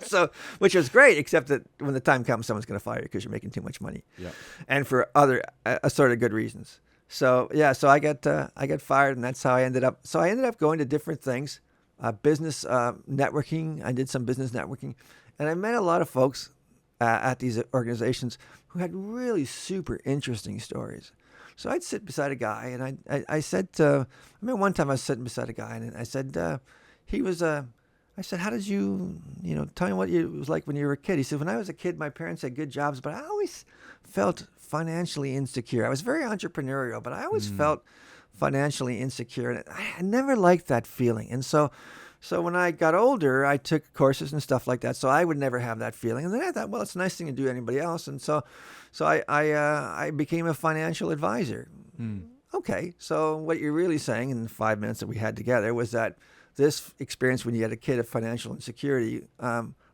So, which was great, except that when the time comes, someone's going to fire you because you're making too much money, Yeah. and for other sort of good reasons. So yeah, so I got fired, and that's how I ended up. So I ended up going to different things, business networking. I did some business networking, and I met a lot of folks at these organizations who had really super interesting stories. So I'd sit beside a guy, and I said, I remember one time I was sitting beside a guy, and I said, I said, "How did you, tell me what it was like when you were a kid?" He said, "When I was a kid, my parents had good jobs, but I always felt financially insecure. I was very entrepreneurial, but I always felt financially insecure, and I never liked that feeling. And so when I got older, I took courses and stuff like that, so I would never have that feeling. And then I thought, well, it's a nice thing to do to anybody else, and so I became a financial advisor." Okay, so what you're really saying in the 5 minutes that we had together was that this experience when you had a kid of financial insecurity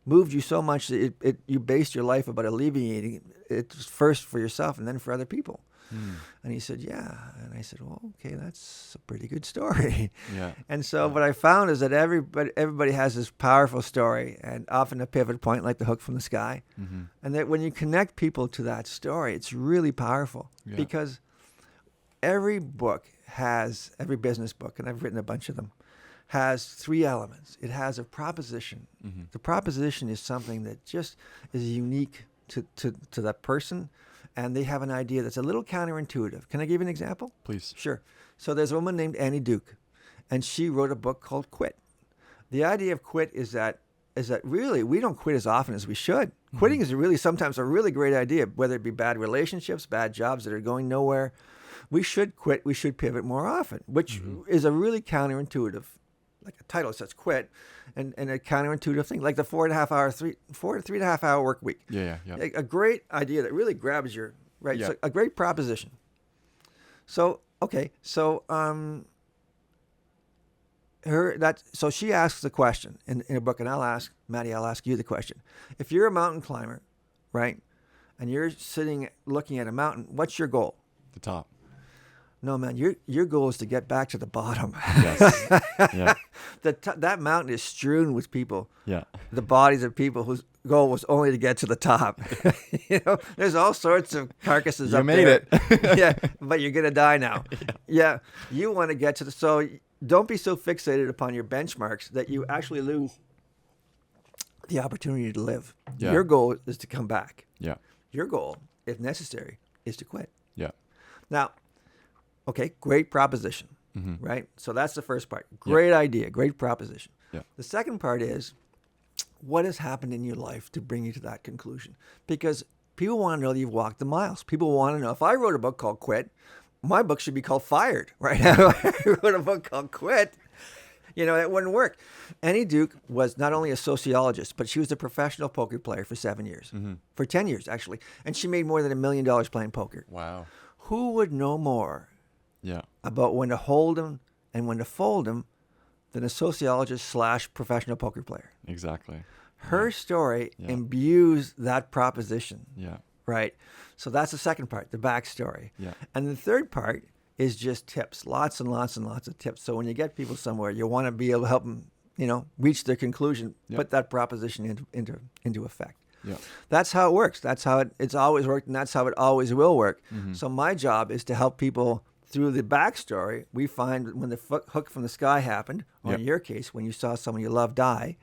moved you so much that you based your life about alleviating it first for yourself and then for other people. And he said, "Yeah." And I said, "Well, okay, that's a pretty good story." Yeah. And so what I found is that everybody has this powerful story, and often a pivot point like the hook from the sky. And that when you connect people to that story, it's really powerful. Yeah. Because every business book, and I've written a bunch of them, has three elements. It has a proposition. The proposition is something that just is unique to that person, and they have an idea that's a little counterintuitive. Can I give you an example? Please. Sure. So there's a woman named Annie Duke, and she wrote a book called Quit. The idea of quit is that really we don't quit as often as we should. Quitting is really sometimes a really great idea, whether it be bad relationships, bad jobs that are going nowhere. We should quit. We should pivot more often, which is a really counterintuitive, like a title says quit, and a counterintuitive thing, like the 4 to 3.5 hour work week. Yeah. A great idea that really grabs your, right? Yeah. So a great proposition. So, okay. So, so she asks the question in a book, and I'll ask you the question. If you're a mountain climber, right, and you're sitting looking at a mountain, what's your goal? The top. No, man, your goal is to get back to the bottom. Yes. Yeah. That mountain is strewn with people. Yeah. The bodies of people whose goal was only to get to the top. There's all sorts of carcasses You up made there. it. Yeah, but you're gonna die now. Yeah, you want to get to so don't be so fixated upon your benchmarks that you actually lose the opportunity to live. Yeah. Your goal is to come back. Yeah. Your goal, if necessary, is to quit. Yeah. Now, okay, great proposition, right? So that's the first part. Great idea, great proposition. Yeah. The second part is, what has happened in your life to bring you to that conclusion? Because people want to know that you've walked the miles. People want to know, if I wrote a book called Quit, my book should be called Fired, right? If I wrote a book called Quit, that wouldn't work. Annie Duke was not only a sociologist, but she was a professional poker player for 7 years, for 10 years, actually. And she made more than $1 million playing poker. Wow. Who would know more Yeah. about when to hold them and when to fold them than a sociologist / professional poker player? Exactly. Her story Yeah. imbues that proposition, Yeah. right? So that's the second part, the backstory. Yeah. And the third part is just tips, lots and lots and lots of tips. So when you get people somewhere, you want to be able to help them, reach their conclusion, Yeah. put that proposition into effect. Yeah. That's how it works. That's how it's always worked, and that's how it always will work. So my job is to help people through the backstory, we find when the hook from the sky happened, or Yep. in your case, when you saw someone you love die,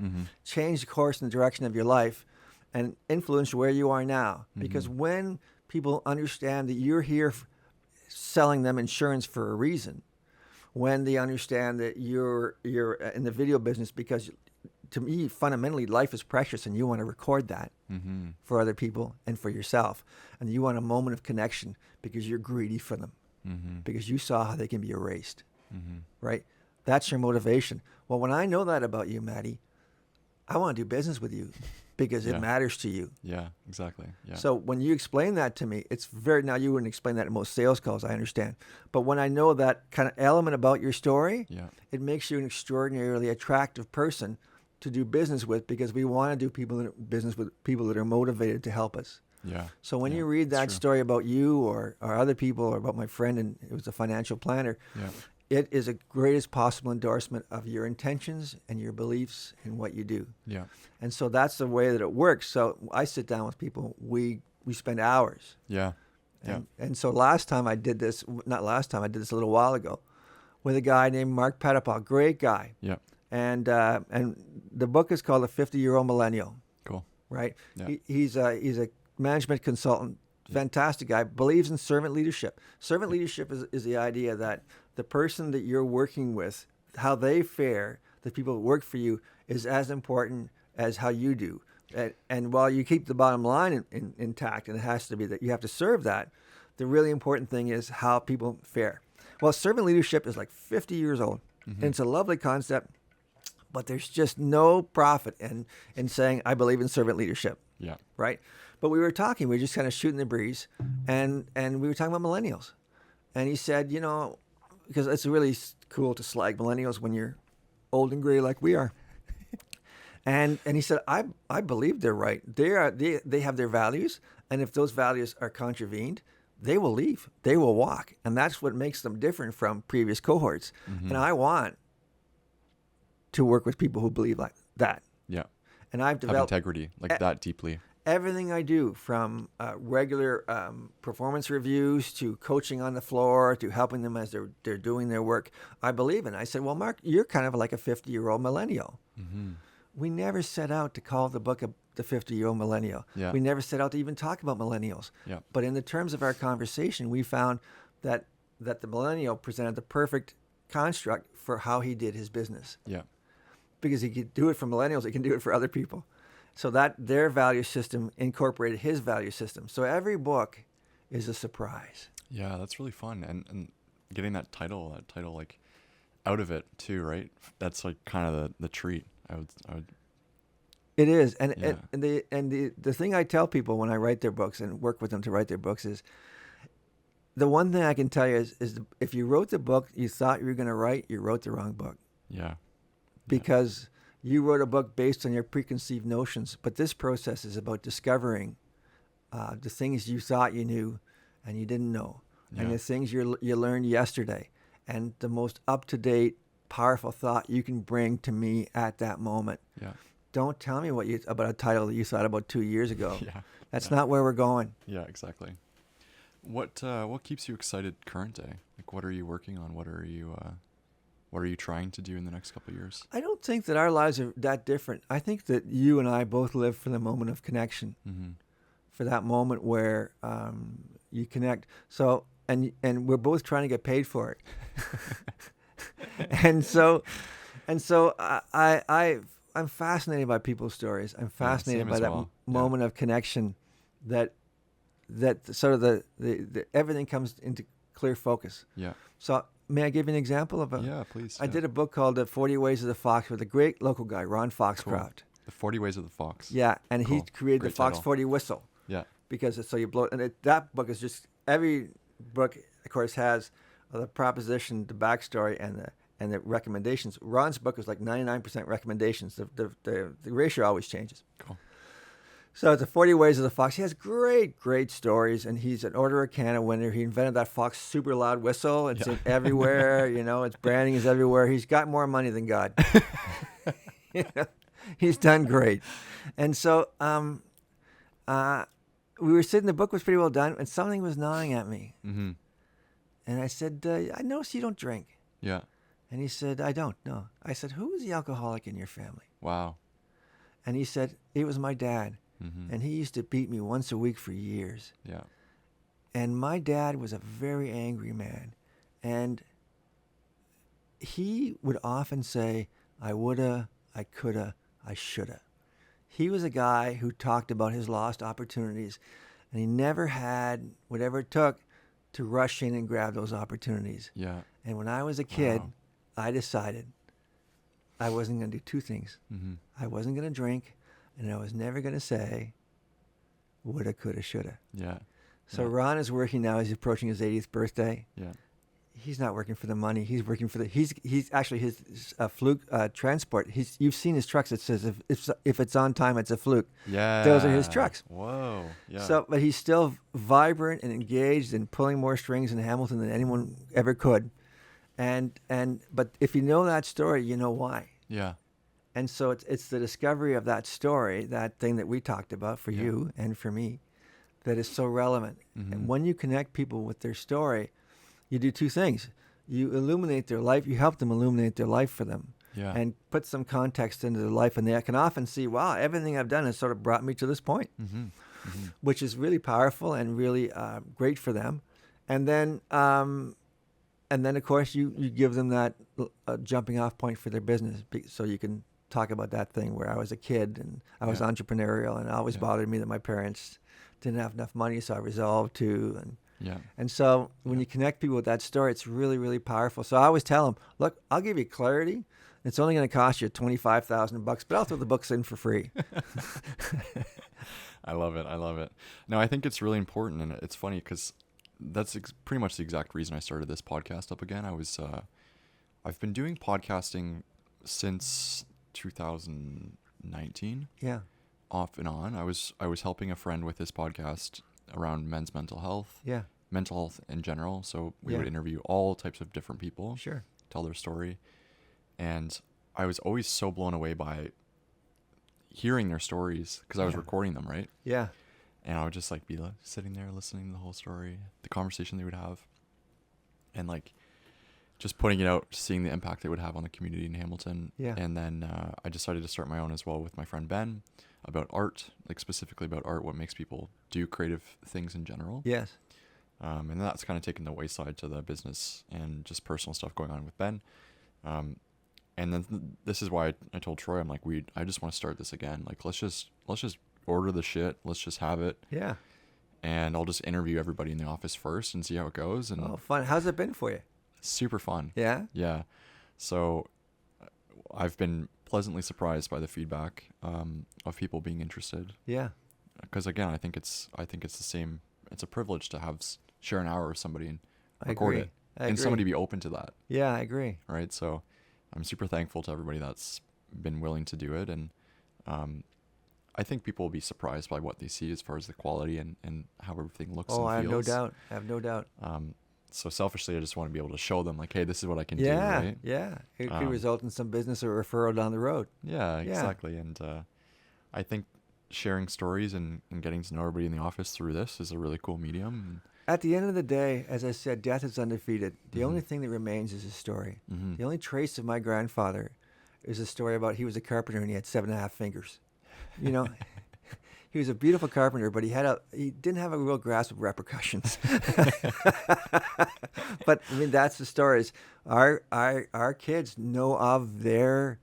changed the course and the direction of your life and influenced where you are now. Because when people understand that you're here selling them insurance for a reason, when they understand that you're in the video business because, to me, fundamentally, life is precious and you want to record that for other people and for yourself. And you want a moment of connection because you're greedy for them, because you saw how they can be erased, right? That's your motivation. Well, when I know that about you, Maddie, I want to do business with you because it matters to you. Yeah, exactly. Yeah. So when you explain that to me, it's very, now you wouldn't explain that in most sales calls, I understand. But when I know that kind of element about your story, it makes you an extraordinarily attractive person to do business with, because we want to do business with people that are motivated to help us. Yeah. So when you read that story about you or other people, or about my friend, and it was a financial planner, it is a greatest possible endorsement of your intentions and your beliefs in what you do. Yeah. And so that's the way that it works. So I sit down with people, we spend hours. Yeah. And so last time I did this, not last time, I did this a little while ago with a guy named Mark Pettipaw, great guy. Yeah. And the book is called The 50-Year-Old Millennial. Cool. Right? Yeah. He's a management consultant, fantastic guy, believes in servant leadership. Servant leadership is the idea that the person that you're working with, how they fare, the people that work for you, is as important as how you do. And while you keep the bottom line intact, and it has to be that you have to serve that, the really important thing is how people fare. Well, servant leadership is like 50 years old. And it's a lovely concept, but there's just no profit in saying, I believe in servant leadership. Yeah. Right? But we were just kind of shooting the breeze, and we were talking about millennials. And he said, because it's really cool to slag millennials when you're old and gray like we are. And he said, I believe they're right. They have their values, and if those values are contravened, they will leave. They will walk. And that's what makes them different from previous cohorts. And I want to work with people who believe like that. Yeah. And I've developed have integrity like that deeply. Everything I do, from regular performance reviews to coaching on the floor to helping them as they're doing their work, I believe in. I said, well, Mark, you're kind of like a 50-year-old millennial. We never set out to call the book the 50-year-old millennial. Yeah. We never set out to even talk about millennials. Yeah. But in the terms of our conversation, we found that the millennial presented the perfect construct for how he did his business. Yeah. Because he could do it for millennials, he can do it for other people. So that their value system incorporated his value system. So every book is a surprise. Yeah, that's really fun. And getting that title like out of it too, right? That's like kind of the treat. I would. It is. And the thing I tell people when I write their books and work with them to write their books is, the one thing I can tell you is if you wrote the book you thought you were going to write, you wrote the wrong book. Yeah. Because you wrote a book based on your preconceived notions, but this process is about discovering the things you thought you knew and you didn't know, and the things you learned yesterday, and the most up-to-date, powerful thought you can bring to me at that moment. Yeah. Don't tell me about a title that you thought about 2 years ago. Yeah. That's not where we're going. Yeah, exactly. What keeps you excited current day? Like, what are you working on? What are you trying to do in the next couple of years? I don't think that our lives are that different. I think that you and I both live for the moment of connection, for that moment where you connect. So, and we're both trying to get paid for it. and so I'm fascinated by people's stories. I'm fascinated by that moment of connection, that sort of the everything comes into clear focus. Yeah. So may I give you an example of Yeah, please. I did a book called The 40 Ways of the Fox with a great local guy, Ron Foxcroft. Cool. The 40 Ways of the Fox. Yeah, and Cool. he created Great the Fox title. 40 whistle. Yeah. Because so you blow it. And that book is just, every book, of course, has the proposition, the backstory, and the recommendations. Ron's book is like 99% recommendations. The ratio always changes. Cool. So it's the 40 Ways of the Fox. He has great stories, and he's an Order of Canada winner. He invented that Fox super loud whistle. It's everywhere, its branding is everywhere. He's got more money than God. He's done great. And so we were sitting, the book was pretty well done, and something was gnawing at me. Mm-hmm. And I said, I noticed you don't drink. Yeah. And he said, I don't, no. I said, who is the alcoholic in your family? Wow. And he said, it was my dad. Mm-hmm. And he used to beat me once a week for years. Yeah. And my dad was a very angry man. And he would often say, I woulda, I coulda, I shoulda. He was a guy who talked about his lost opportunities, and he never had whatever it took to rush in and grab those opportunities. Yeah. And when I was a kid, Wow. I decided I wasn't going to do two things. Mm-hmm. I wasn't going to drink, and I was never going to say woulda, coulda, shoulda. Yeah. So Yeah. Ron is working now. He's approaching his 80th birthday. Yeah. He's not working for the money. He's working for the. He's actually his fluke transport. You've seen his trucks. It says if it's on time, it's a fluke. Yeah. Those are his trucks. Whoa. Yeah. So, but he's still vibrant and engaged and pulling more strings in Hamilton than anyone ever could. But if you know that story, you know why. Yeah. And so it's the discovery of that story, that thing that we talked about for Yeah. you and for me, that is so relevant. Mm-hmm. And when you connect people with their story, you do two things. You illuminate their life. You help them illuminate their life for them. Yeah. And put some context into their life. And they can often see, wow, everything I've done has sort of brought me to this point, Mm-hmm. Mm-hmm. which is really powerful and really great for them. And then of course, you give them that jumping off point for their business. So you can talk about that thing where I was a kid and I was Yeah. entrepreneurial, and it always Yeah. bothered me that my parents didn't have enough money, so I resolved to. Yeah. And so when Yeah. you connect people with that story, it's really, really powerful. So I always tell them, look, I'll give you clarity. It's only going to cost you $25,000, but I'll throw the books in for free. I love it. I love it. No, I think it's really important, and it's funny because that's pretty much the exact reason I started this podcast up again. I've been doing podcasting since 2019, Yeah. off and on. I was helping a friend with his podcast around men's mental health, Yeah. mental health in general. So we Yeah. would interview all types of different people, Sure. tell their story. And I was always so blown away by hearing their stories because I was Yeah. recording them, right? Yeah. And I would just be sitting there listening to the whole story, the conversation they would have, and just putting it out, seeing the impact it would have on the community in Hamilton. Yeah. And then I decided to start my own as well with my friend Ben about art, specifically about art, what makes people do creative things in general. Yes. And that's kind of taken the wayside to the business and just personal stuff going on with Ben. And then this is why I told Troy, I'm like, I just want to start this again. Like, let's just order the shit. Let's just have it. Yeah. And I'll just interview everybody in the office first and see how it goes. And Oh, fun. How's it been for you? super fun. Yeah. Yeah. So I've been pleasantly surprised by the feedback of people being interested. Yeah. Because again, I think it's the same. It's a privilege to share an hour with somebody and I record agree. it, I and agree. somebody be open to that, Yeah, I agree. right? So I'm super thankful to everybody that's been willing to do it, and I think people will be surprised by what they see as far as the quality and how everything looks. Oh, and I have no feels. doubt. I have no doubt. So selfishly, I just want to be able to show them, like, hey, this is what I can Yeah. do, right? Yeah. It could Um, result in some business or referral down the road. Yeah, Yeah. exactly. And I think sharing stories and getting to know everybody in the office through this is a really cool medium. At the end of the day, as I said, death is undefeated. The Mhm. only thing that remains is a story. Mm-hmm. The only trace of my grandfather is a story about he was a carpenter and he had 7.5 fingers. You know, he was a beautiful carpenter, but he didn't have a real grasp of repercussions. But I mean, that's the stories. Our kids know of their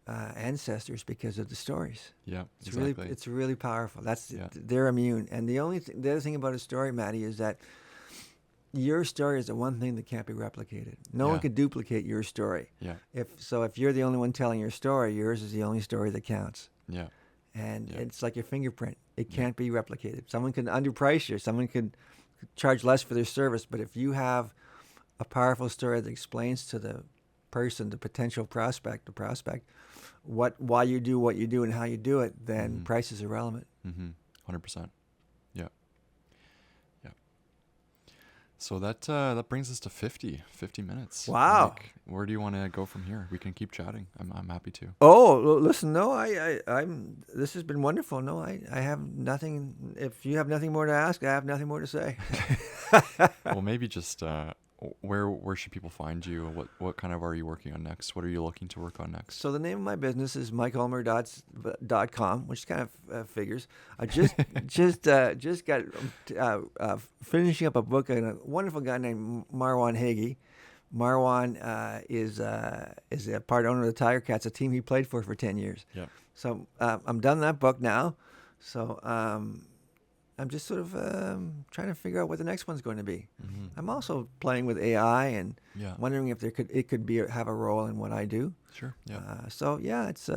ancestors because of the stories. Yeah, It's exactly. it's really powerful. Yeah. They're immune. And the other thing about a story, Maddie, is that your story is the one thing that can't be replicated. No one Yeah. can duplicate your story. Yeah, If you're the only one telling your story, yours is the only story that counts. yeah, And Yeah. it's like your fingerprint. It Yeah. can't be replicated. Someone can underprice you. Someone could charge less for their service. But if you have a powerful story that explains to the person, the potential prospect, why you do what you do and how you do it, then Mhm. price is irrelevant. 100%. Yeah, yeah. So that brings us to 50 minutes. Wow. Mike, where do you want to go from here? We can keep chatting. I'm happy to. Oh, listen, no, I'm. This has been wonderful. No, I have nothing. If you have nothing more to ask, I have nothing more to say. Well, maybe just where should people find you? What kind of are you working on next? What are you looking to work on next? So the name of my business is mikeulmer.com, which kind of figures. I just got finishing up a book on a wonderful guy named Marwan Hagee. Marwan is a part owner of the Tiger Cats, a team he played for 10 years. Yeah. So I'm done that book now. So I'm just sort of trying to figure out what the next one's going to be. Mm-hmm. I'm also playing with AI and Yeah. wondering if it could have a role in what I do. Sure. Yeah. So yeah, it's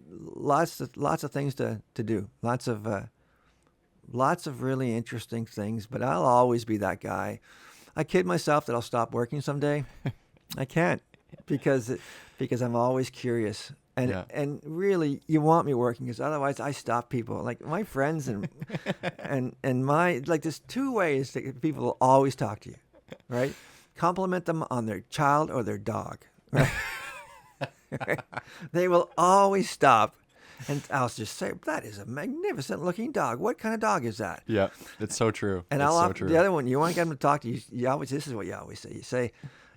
lots of things to do. Lots of really interesting things. But I'll always be that guy. I kid myself that I'll stop working someday. I can't because I'm always curious. And Yeah. and really, you want me working because otherwise I stop people. Like my friends and there's two ways that people will always talk to you, right? Compliment them on their child or their dog, right? They will always stop, and I'll just say, "That is a magnificent looking dog. What kind of dog is that?" Yeah. It's so true. And it's I'll so offer true. the other one. You want to get them to talk to you. This is what you always say. You say,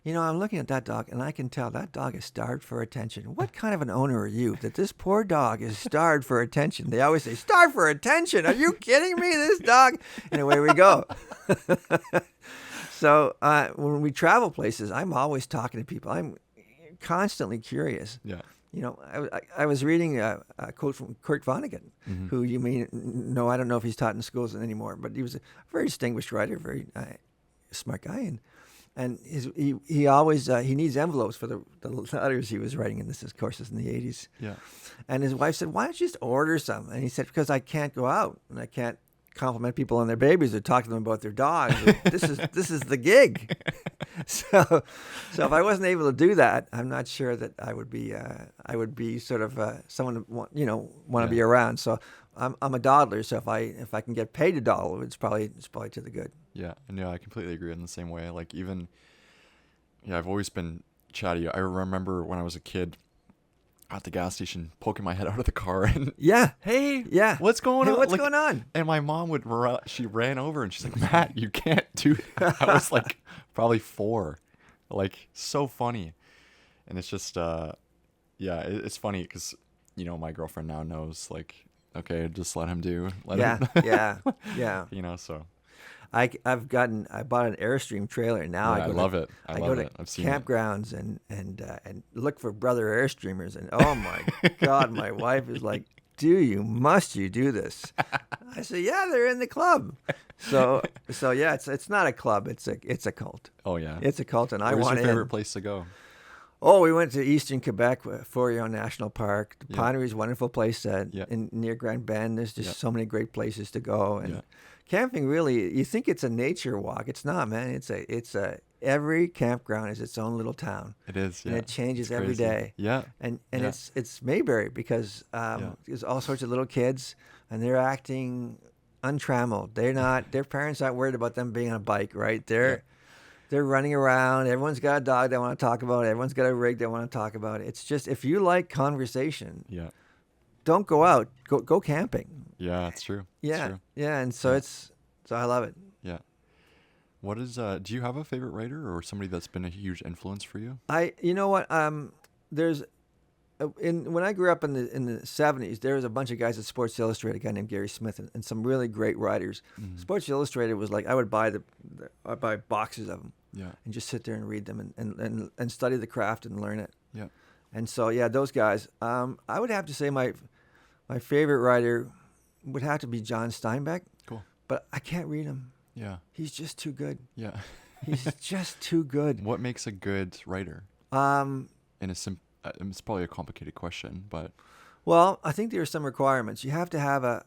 I'm looking at that dog, and I can tell that dog is starved for attention. What kind of an owner are you that this poor dog is starved for attention? They always say, starved for attention? Are you kidding me? This dog? And away we go. So when we travel places, I'm always talking to people. I'm constantly curious. Yeah. I was reading a quote from Kurt Vonnegut, Mm-hmm. who you may know. I don't know if he's taught in schools anymore, but he was a very distinguished writer, very smart guy, and he always he needs envelopes for the letters he was writing, and this of course is in the 80s. Yeah. And his wife said, "Why don't you just order some?" And he said, "Because I can't go out and I can't compliment people on their babies or talk to them about their dogs. This is the gig." So if I wasn't able to do that, I'm not sure that I would be sort of someone to want to be around. So I'm a dawdler. So if I can get paid to dawdle, it's probably to the good. Yeah. And yeah, I completely agree in the same way. Like I've always been chatty. I remember when I was a kid at the gas station poking my head out of the car and Yeah. hey, Yeah. what's going Hey, on? what's Like, going on? And my mom she ran over and she's like, Matt, you can't do that. I was like probably 4, like so funny. And it's just, it's funny because, my girlfriend now knows like, okay, just let him do. Yeah. Yeah. So. I bought an Airstream trailer. Now Yeah, I love it. I love go to it. I've seen campgrounds and look for brother Airstreamers, and oh my God, my wife is like, must you do this? I say, yeah, they're in the club. So yeah, it's not a club, it's a cult. Oh yeah. It's a cult, and I Where's want your favorite in. place to go? Oh, we went to Eastern Quebec, Forillon National Park. The Yeah. Pinery is a wonderful place Yeah. near Grand Bend. There's just Yeah. so many great places to go. And Yeah. camping, really, you think it's a nature walk. It's not, man. Every campground is its own little town. It is. Yeah. And it changes It's every crazy. day. Yeah. And Yeah. it's Mayberry because there's all sorts of little kids, and they're acting untrammeled. Their parents aren't worried about them being on a bike, right? They're running around. Everyone's got a dog they want to talk about. Everyone's got a rig they want to talk about. It's just, if you like conversation, Yeah. don't go out. Go camping. Yeah. It's true. Yeah, It's true. yeah. And so so I love it. Yeah. What is do you have a favorite writer or somebody that's been a huge influence for you? You know what? There's when I grew up in the 70s, there was a bunch of guys at Sports Illustrated, a guy named Gary Smith, and some really great writers. Mm-hmm. Sports Illustrated was like, I would buy I'd buy boxes of them. Yeah. And just sit there and read them and study the craft and learn it. Yeah. And so, yeah, those guys. I would have to say my favorite writer would have to be John Steinbeck. Cool. But I can't read him. Yeah. He's just too good. Yeah. He's just too good. What makes a good writer? It's probably a complicated question, but Well, I think there are some requirements. You have to have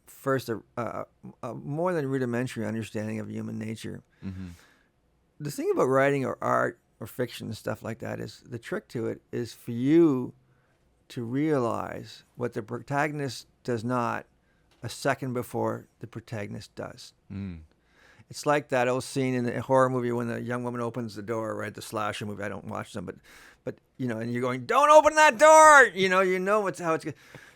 first a more than rudimentary understanding of human nature. mm-hmm. The thing about writing or art or fiction and stuff like that is the trick to it is for you to realize what the protagonist does not a second before the protagonist does. Mm. It's like that old scene in a horror movie when the young woman opens the door, right? The slasher movie. I don't watch them, but and you're going, "Don't open that door!" You know how it's.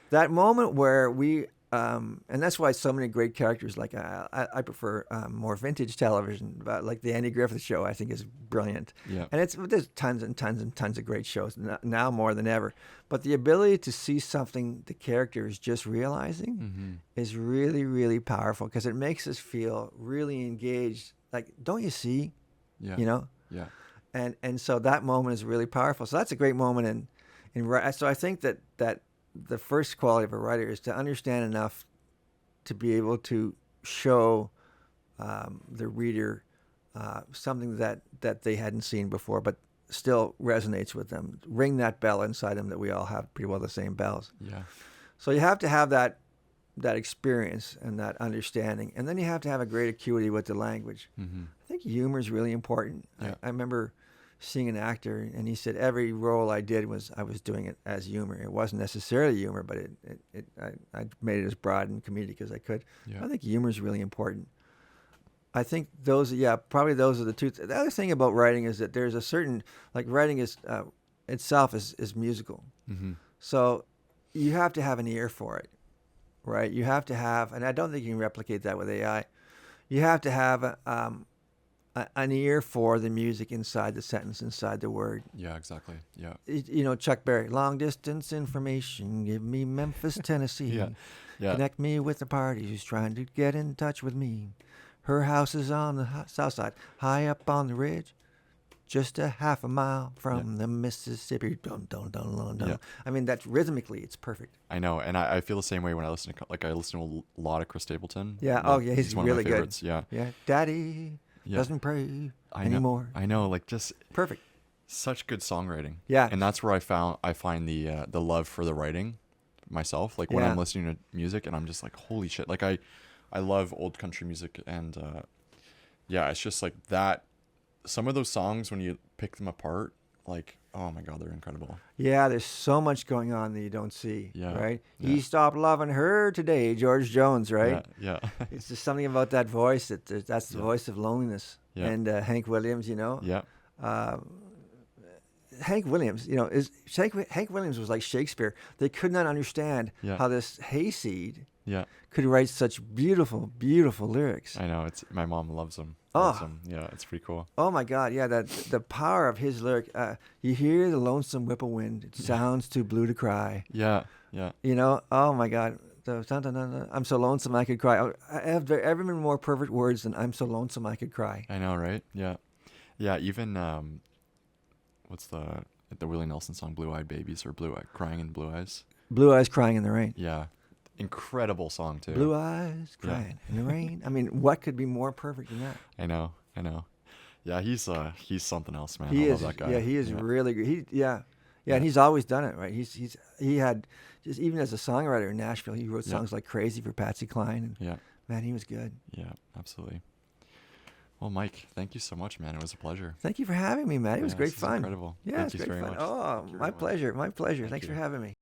That moment where and that's why so many great characters. Like I prefer more vintage television, but like the Andy Griffith Show, I think is brilliant. Yeah. And there's tons and tons and tons of great shows now more than ever. But the ability to see something the character is just realizing Mm-hmm. is really, really powerful because it makes us feel really engaged. Like, don't you see? Yeah. Yeah. And so that moment is really powerful. So that's a great moment so I think that the first quality of a writer is to understand enough to be able to show the reader something that they hadn't seen before, but still resonates with them. Ring that bell inside them that we all have pretty well the same bells. Yeah. So you have to have that experience and that understanding, and then you have to have a great acuity with the language. Mm-hmm. I think humor is really important. Yeah. I remember seeing an actor, and he said every role I did I was doing it as humor. It wasn't necessarily humor, but I made it as broad and comedic as I could. Yeah. I think humor is really important. I think probably those are the two. The other thing about writing is that there's a certain, like writing is itself is musical. Mm-hmm. So you have to have an ear for it, right? You have to have, and I don't think you can replicate that with AI. You have to have an ear for the music inside the sentence, inside the word. Yeah, exactly. Yeah. Chuck Berry, long distance information, give me Memphis, Tennessee. Yeah. Yeah. Connect me with the party who's trying to get in touch with me. Her house is on the south side, high up on the ridge, just a half a mile from the Mississippi. Dun, dun, dun, dun, dun. Yeah. I mean, that's rhythmically, it's perfect. I know, and I feel the same way when I listen to a lot of Chris Stapleton. Yeah. Like, Oh, yeah. He's one really of my favorites. good. Yeah. Yeah. Daddy doesn't pray anymore. I know, like just Perfect. such good songwriting. Yeah. And that's where I find the love for the writing myself. Like when Yeah. I'm listening to music and I'm just like, holy shit. Like I love old country music and it's just like that. Some of those songs when you pick them apart, like, oh my God, they're incredible. Yeah, there's so much going on that you don't see, Yeah, right? yeah. He stopped loving her today, George Jones, right? Yeah. It's just something about that voice that's the voice of loneliness. Yeah. And Hank Williams, Yeah. Hank Williams, Hank Williams was like Shakespeare. They could not understand how this hayseed Yeah. could write such beautiful, beautiful lyrics. I know. My mom loves them. Yeah, it's pretty cool. Oh my God, yeah, the power of his lyric. You hear the lonesome whippoorwind. It sounds too blue to cry. Yeah. Yeah. Oh my God. I'm so lonesome I could cry. I have there ever been more perfect words than I'm so lonesome I could cry. I know, right? Yeah. Yeah, even what's the Willie Nelson song Blue Eyed Babies or Crying in Blue Eyes? Blue Eyes Crying in the Rain. Yeah. Incredible song too. Blue eyes crying in the rain. I mean, what could be more perfect than that? I know. Yeah, he's something else, man. He I is. love that guy. Yeah, he is really good. And he's always done it, right? He had just even as a songwriter in Nashville, he wrote songs like Crazy for Patsy Cline. And man, he was good. Yeah, absolutely. Well, Mike, thank you so much, man. It was a pleasure. Thank you for having me, man. It was great this is fun. incredible. Yeah, Thank it's you great very fun. much. Oh, Thank you my very much. pleasure. My pleasure. Thank Thanks you. for having me.